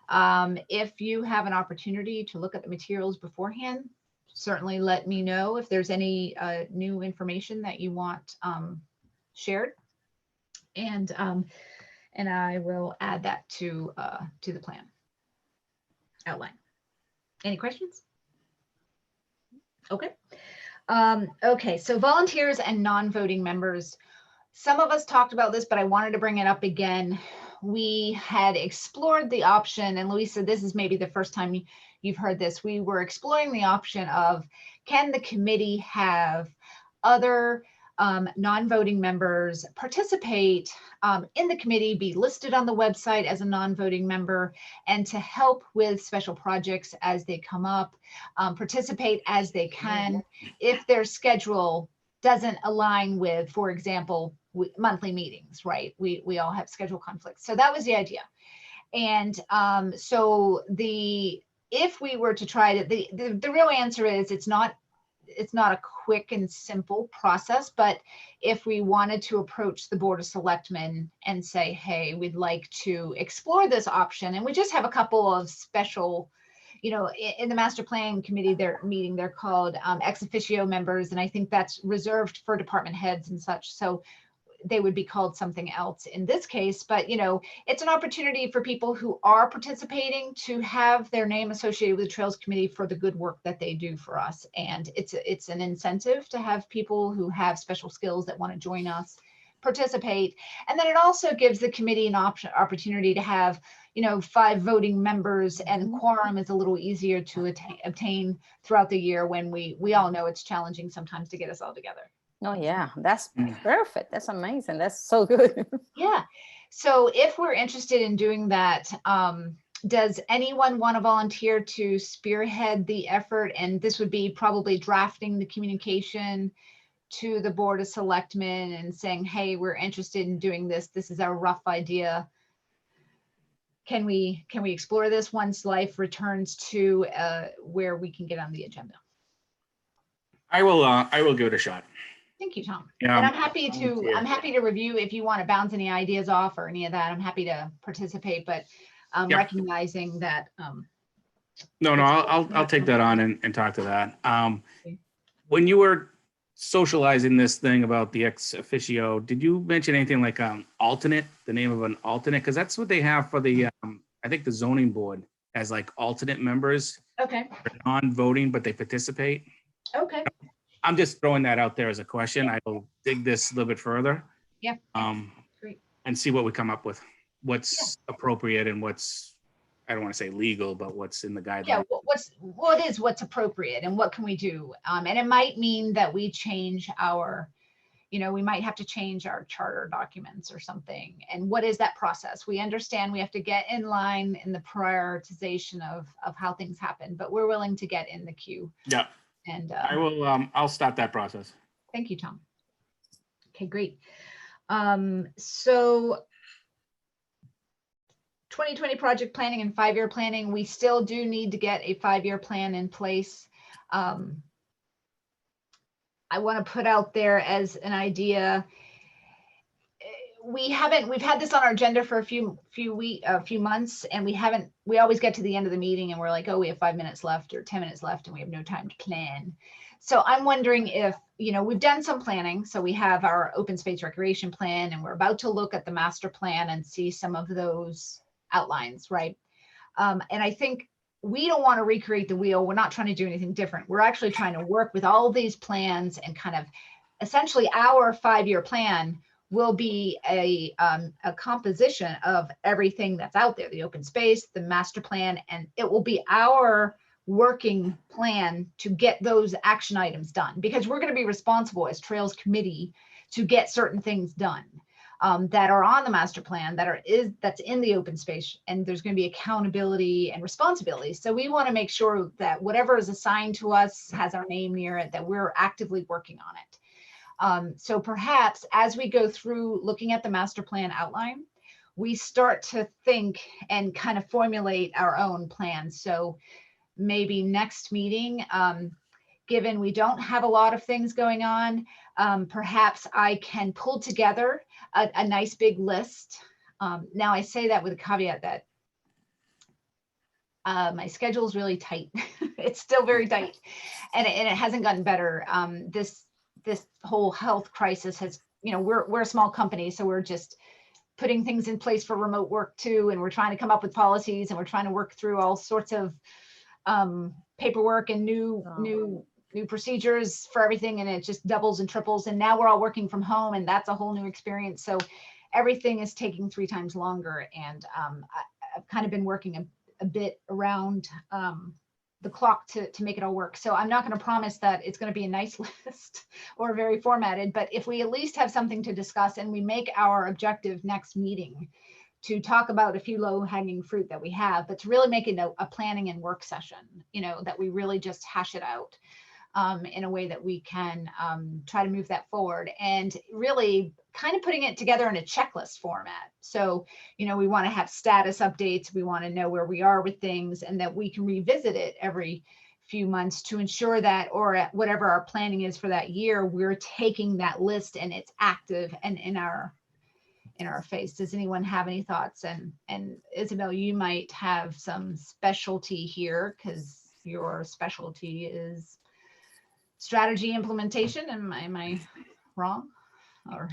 A: If you have an opportunity to look at the materials beforehand, certainly let me know if there's any new information that you want shared, and I will add that to the plan outline. Any questions? Okay. Okay, so volunteers and non-voting members. Some of us talked about this, but I wanted to bring it up again. We had explored the option, and Louisa, this is maybe the first time you've heard this. We were exploring the option of, can the committee have other non-voting members participate in the committee, be listed on the website as a non-voting member, and to help with special projects as they come up, participate as they can if their schedule doesn't align with, for example, monthly meetings, right? We all have schedule conflicts. So that was the idea. And so if we were to try to, the real answer is it's not a quick and simple process, but if we wanted to approach the Board of Selectmen and say, hey, we'd like to explore this option, and we just have a couple of special, in the master plan committee, they're called ex officio members. And I think that's reserved for department heads and such. So they would be called something else in this case, but it's an opportunity for people who are participating to have their name associated with the Trails Committee for the good work that they do for us. And it's an incentive to have people who have special skills that want to join us participate. And then it also gives the committee an opportunity to have 5 voting members, and quorum is a little easier to obtain throughout the year when we all know it's challenging sometimes to get us all together.
E: Oh yeah, that's perfect. That's amazing. That's so good.
A: Yeah. So if we're interested in doing that, does anyone want to volunteer to spearhead the effort? And this would be probably drafting the communication to the Board of Selectmen and saying, hey, we're interested in doing this. This is our rough idea. Can we explore this once life returns to where we can get on the agenda?
B: I will give it a shot.
A: Thank you, Tom.
B: Yeah,
A: And I'm happy to review if you want to bounce any ideas off or any of that. I'm happy to participate, but
B: Yeah.
A: recognizing that.
B: No, I'll take that on and talk to that. When you were socializing this thing about the ex officio, did you mention anything like alternate, the name of an alternate? Because that's what they have for the, I think the zoning board has like alternate members.
A: Okay.
B: They're non-voting, but they participate.
A: Okay.
B: I'm just throwing that out there as a question. I will dig this a little bit further.
A: Yeah. Great.
B: And see what we come up with, what's appropriate and what's, I don't want to say legal, but what's in the guidelines.
A: Yeah. What's appropriate and what can we do? And it might mean that we change we might have to change our charter documents or something. And what is that process? We understand we have to get in line in the prioritization of how things happen, but we're willing to get in the queue.
B: Yeah.
A: And
B: I'll start that process.
A: thank you, Tom. Okay, great. So 2020 project planning and 5-year planning, we still do need to get a 5-year plan in place. I want to put out there as an idea. We've had this on our agenda for a few months, and we always get to the end of the meeting and we're like, oh, we have 5 minutes left or 10 minutes left and we have no time to plan. So I'm wondering if, we've done some planning. So we have our open space recreation plan, and we're about to look at the master plan and see some of those outlines, right? And I think we don't want to recreate the wheel. We're not trying to do anything different. We're actually trying to work with all these plans, and kind of essentially our 5-year plan will be a composition of everything that's out there, the open space, the master plan, and it will be our working plan to get those action items done, because we're going to be responsible as Trails Committee to get certain things done that are on the master plan, that's in the open space, and there's going to be accountability and responsibility. So we want to make sure that whatever is assigned to us has our name near it, that we're actively working on it. So perhaps as we go through looking at the master plan outline, we start to think and kind of formulate our own plans. So maybe next meeting, given we don't have a lot of things going on, perhaps I can pull together a nice big list. Now I say that with a caveat that my schedule is really tight. It's still very tight, and it hasn't gotten better. This whole health crisis has, we're a small company, so we're just putting things in place for remote work too, and we're trying to come up with policies, and we're trying to work through all sorts of paperwork and new procedures for everything, and it just doubles and triples. And now we're all working from home, and that's a whole new experience. So everything is taking 3 times longer, and I've kind of been working a bit around the clock to make it all work. So I'm not going to promise that it's going to be a nice list or very formatted, but if we at least have something to discuss, and we make our objective next meeting to talk about a few low-hanging fruit that we have, but to really make it a planning and work session, that we really just hash it out in a way that we can try to move that forward, and really kind of putting it together in a checklist format. So, we want to have status updates. We want to know where we are with things, and that we can revisit it every few months to ensure that, or at whatever our planning is for that year, we're taking that list and it's active and in our in our face. Does anyone have any thoughts? And Isabel, you might have some specialty here because your specialty is strategy implementation. Am I wrong? Or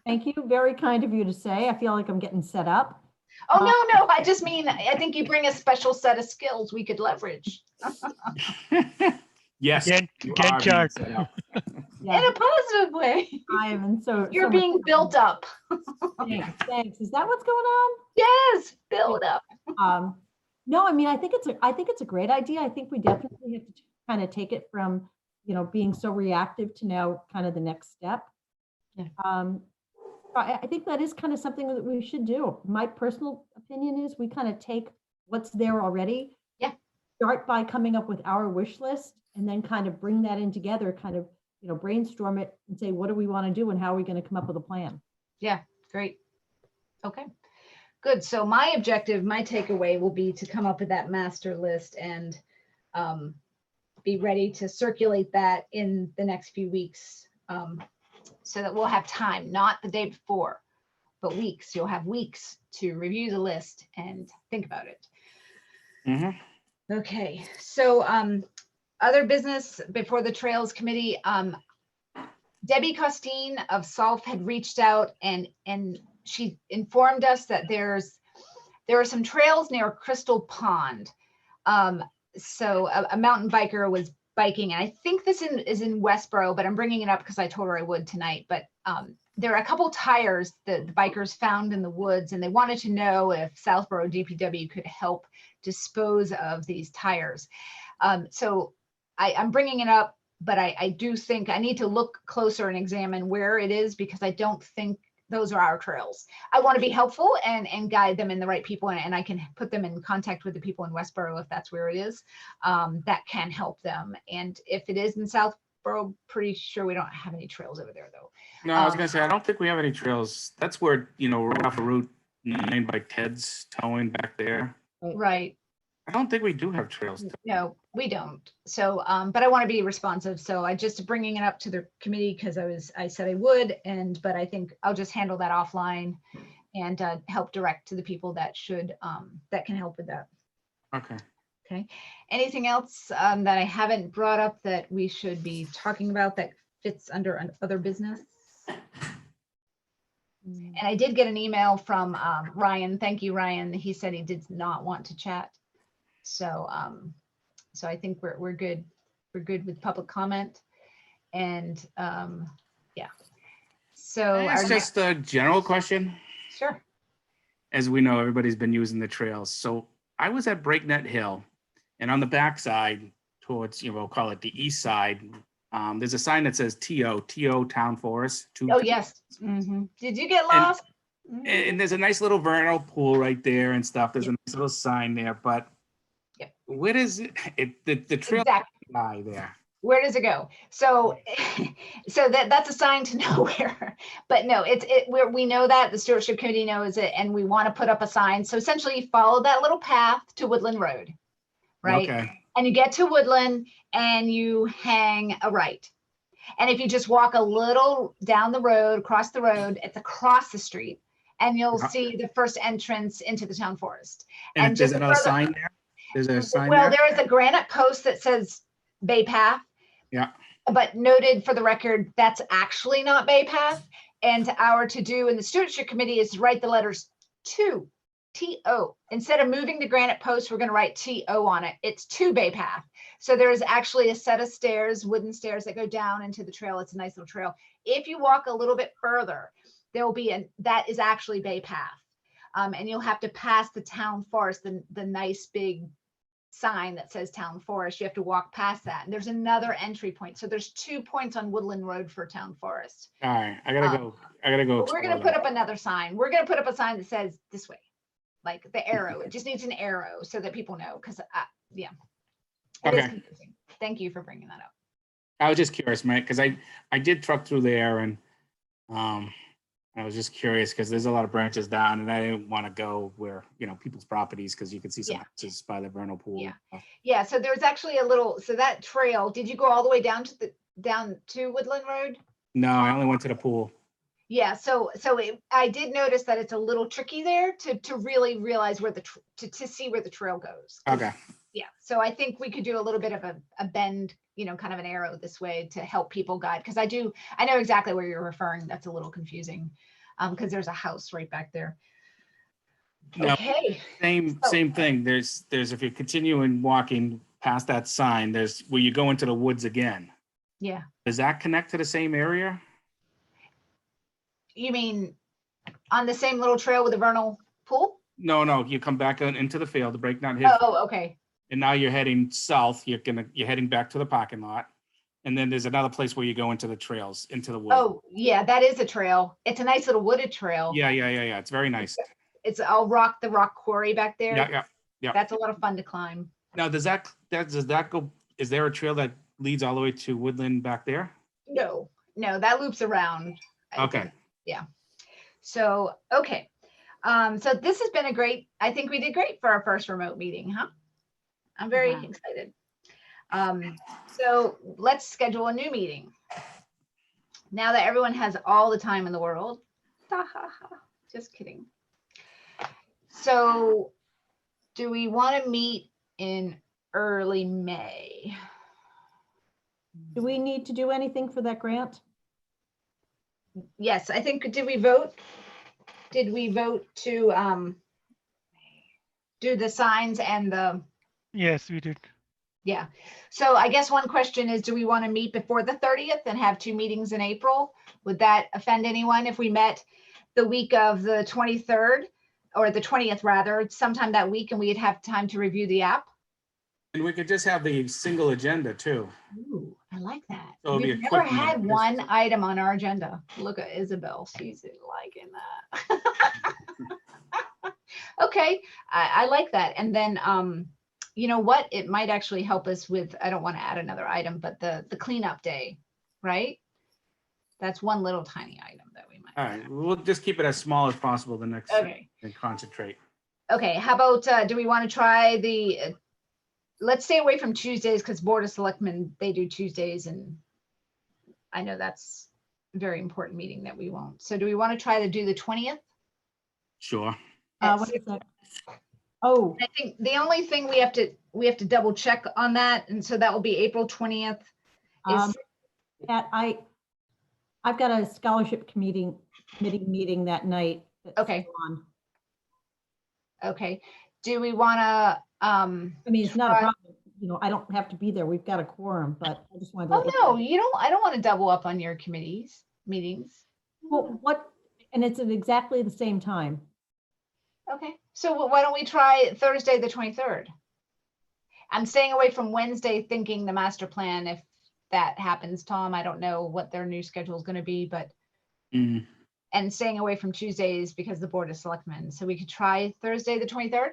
D: Thank you. Very kind of you to say. I feel like I'm getting set up.
A: oh no, I just mean I think you bring a special set of skills we could leverage
B: Yes.
C: Gantt
B: you
C: Gantt
B: are being
C: chart.
B: set up.
D: Yeah,
A: in a positive way.
D: I am. And so
A: You're
D: so much
A: being
D: fun.
A: built up.
D: Thanks. Is that what's going on?
A: Yes, build up.
D: No, I mean, I think it's a great idea. I think we definitely have to kind of take it from, being so reactive to now kind of the next step.
A: Yeah.
D: I think that is kind of something that we should do. My personal opinion is we kind of take what's there already.
A: Yeah.
D: Start by coming up with our wish list and then kind of bring that in together, kind of, brainstorm it and say, what do we want to do and how are we going to come up with a plan?
A: Yeah, great. Okay, good. So my objective, my takeaway will be to come up with that master list and be ready to circulate that in the next few weeks so that we'll have time, not the day before, but weeks. You'll have weeks to review the list and think about it.
B: Mhm.
A: Okay, so other business before the Trails Committee, Debbie Costine of SOLF had reached out and she informed us that there are some trails near Crystal Pond. So a mountain biker was biking, and I think this is in Westboro, but I'm bringing it up because I told her I would tonight. But there are a couple tires that the bikers found in the woods, and they wanted to know if Southborough DPW could help dispose of these tires. So I'm bringing it up, but I do think I need to look closer and examine where it is because I don't think those are our trails. I want to be helpful and guide them in the right people, and I can put them in contact with the people in Westboro if that's where it is. That can help them. And if it is in Southborough, pretty sure we don't have any trails over there though.
B: No, I was gonna say, I don't think we have any trails. That's where, we're off of Route 9 by Ted's towing back there.
A: Right.
B: I don't think we do have trails.
A: No, we don't. So, but I want to be responsive. So I just bringing it up to the committee because I said I would, but I think I'll just handle that offline and help direct to the people that should, that can help with that.
B: Okay.
A: Okay. Anything else that I haven't brought up that we should be talking about that fits under other business? And I did get an email from Ryan. Thank you, Ryan. He said he did not want to chat. So, so I think we're good. We're good with public comment, and yeah. So
B: It's just a general question.
A: sure.
B: As we know, everybody's been using the trails. So I was at Breakneck Hill, and on the backside, towards we'll call it the east side, there's a sign that says TO Town Forest.
A: Oh yes. Mm-hmm. Did you get lost?
B: And there's a nice little vernal pool right there and stuff. There's a nice little sign there, but where is it? The trail
A: Exactly.
B: guy there.
A: Where does it go? So, so that's a sign to nowhere. But no, we know that the stewardship committee knows it, and we want to put up a sign. So essentially, you follow that little path to Woodland Road, right?
B: Okay.
A: And you get to Woodland, and you hang a right. And if you just walk a little down the road, across the road, it's across the street, and you'll see the first entrance into the town forest.
B: And there's
A: just
B: another
A: further-
B: sign there. There's a sign
A: Well,
B: there.
A: there is a granite post that says Bay Path.
B: Yeah.
A: But noted for the record, that's actually not Bay Path. And our to-do in the stewardship committee is to write the letters to T-O. Instead of moving the granite post, we're going to write T-O on it. It's to Bay Path. So there is actually a set of stairs, wooden stairs that go down into the trail. It's a nice little trail. If you walk a little bit further, there will be that is actually Bay Path. And you'll have to pass the town forest, the nice big sign that says town forest. You have to walk past that, and there's another entry point. So there's 2 points on Woodland Road for town forest.
B: All right, I gotta go.
A: But we're going to put up another sign. We're going to put up a sign that says this way, like the arrow. It just needs an arrow so that people know, because yeah, it is
B: Okay.
A: confusing. Thank you for bringing that up.
B: I was just curious, Mike, because I did truck through there, and I was just curious because there's a lot of branches down, and I didn't want to go where people's properties, because you could see some
A: Yeah.
B: houses by the vernal pool.
A: Yeah. Yeah, so there's actually a little, so that trail, did you go all the way down to Woodland Road?
B: No, I only went to the pool.
A: Yeah, so I did notice that it's a little tricky there to really realize where to see where the trail goes. 'Cause,
B: Okay.
A: Yeah, so I think we could do a little bit of a bend, kind of an arrow this way to help people guide. Because I know exactly where you're referring. That's a little confusing because there's a house right back there.
B: Now,
A: Okay,
B: same thing. There's if you're continuing walking past that sign, there's where you go into the woods again.
A: yeah.
B: Does that connect to the same area?
A: You mean on the same little trail with the vernal pool?
B: No. You come back into the field, the Breakdown Hill,
A: Oh, okay.
B: and now you're heading south. You're heading back to the parking lot, and then there's another place where you go into the trails, into the woods.
A: Oh, yeah, that is a trail. It's a nice little wooded trail.
B: Yeah. It's very nice.
A: It's the rock quarry back there.
B: Yeah.
A: That's a lot of fun to climb.
B: Now, does that go? Is there a trail that leads all the way to Woodland back there?
A: No, that loops around. I
B: Okay.
A: think. Yeah. So, okay. So this has been I think we did great for our first remote meeting, huh? I'm very
E: Wow.
A: excited. So let's schedule a new meeting. Now that everyone has all the time in the world. Just kidding. So do we want to meet in early May?
D: Do we need to do anything for that grant?
A: Yes, I think, did we vote? Did we vote to do the signs and the,
C: Yes, we did.
A: yeah. So I guess one question is, do we want to meet before the 30th and have 2 meetings in April? Would that offend anyone if we met the week of the 23rd or the 20th rather, sometime that week, and we'd have time to review the app?
B: And we could just have the single agenda too.
A: Ooh, I like that.
B: So it'll be
A: We've
B: a
A: never
B: quick meeting.
A: had one item on our agenda. Look at Isabel, she's liking that. Okay, I like that. And then, you know what? It might actually help us with, I don't want to add another item, but the cleanup day, right? That's one little tiny item that we might.
B: All right, we'll just keep it as small as possible the next
A: Okay.
B: and concentrate.
A: Okay, how about, do we want to try let's stay away from Tuesdays because Board of Selectmen, they do Tuesdays, and I know that's a very important meeting that we won't. So do we want to try to do the 20th?
B: Sure.
D: What is that? Oh,
A: I think the only thing we have to double check on that, and so that will be April 20th.
D: um, Pat, I've got a scholarship committee meeting that night. that's
A: Okay.
D: on.
A: Okay, do we want to,
D: I mean, it's not a
A: Try-
D: problem, I don't have to be there. We've got a quorum, but I just wanted to.
A: oh
D: let you
A: no,
D: know.
A: I don't want to double up on your meetings.
D: Well, and it's at exactly the same time.
A: Okay, so why don't we try Thursday, the 23rd? I'm staying away from Wednesday thinking the master plan, if that happens, Tom. I don't know what their new schedule is going to be, but,
B: Mm,
A: and staying away from Tuesdays because the Board of Selectmen. So we could try Thursday, the 23rd.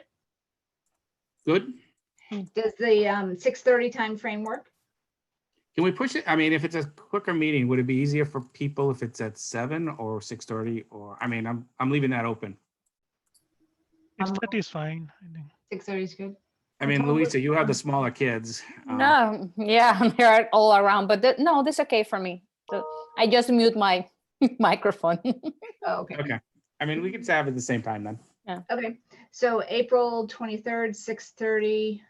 B: Good.
A: Does the 6:30 time frame work?
B: Can we push it? I mean, if it's a quicker meeting, would it be easier for people if it's at 7 or 6:30? Or, I mean, I'm leaving that open.
C: 6:30 is fine, I think.
A: 6:30 is good.
B: I mean,
D: totally
B: Louisa, you have the smaller kids.
E: No, yeah, they're all around, but no, this is okay for me. I just mute my microphone.
A: Oh, okay.
B: Okay. I mean, we could have it at the same time then.
A: Okay, so April 23rd, 6:30,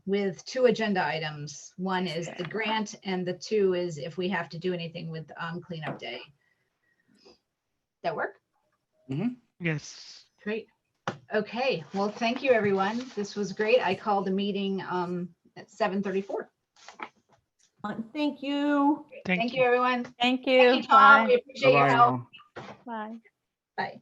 A: with 2 agenda items. One is the grant and the 2 is if we have to do anything with cleanup day. That work?
C: Yes.
A: Great. Okay, well, thank you, everyone. This was great. I called the meeting at 7:34.
D: Thank you.
A: Thank you, everyone.
E: Thank
A: Thank
E: you.
A: you, Tom.
E: Bye.
A: We appreciate your
B: Bye-bye
A: help.
B: now.
E: Bye.
A: Bye.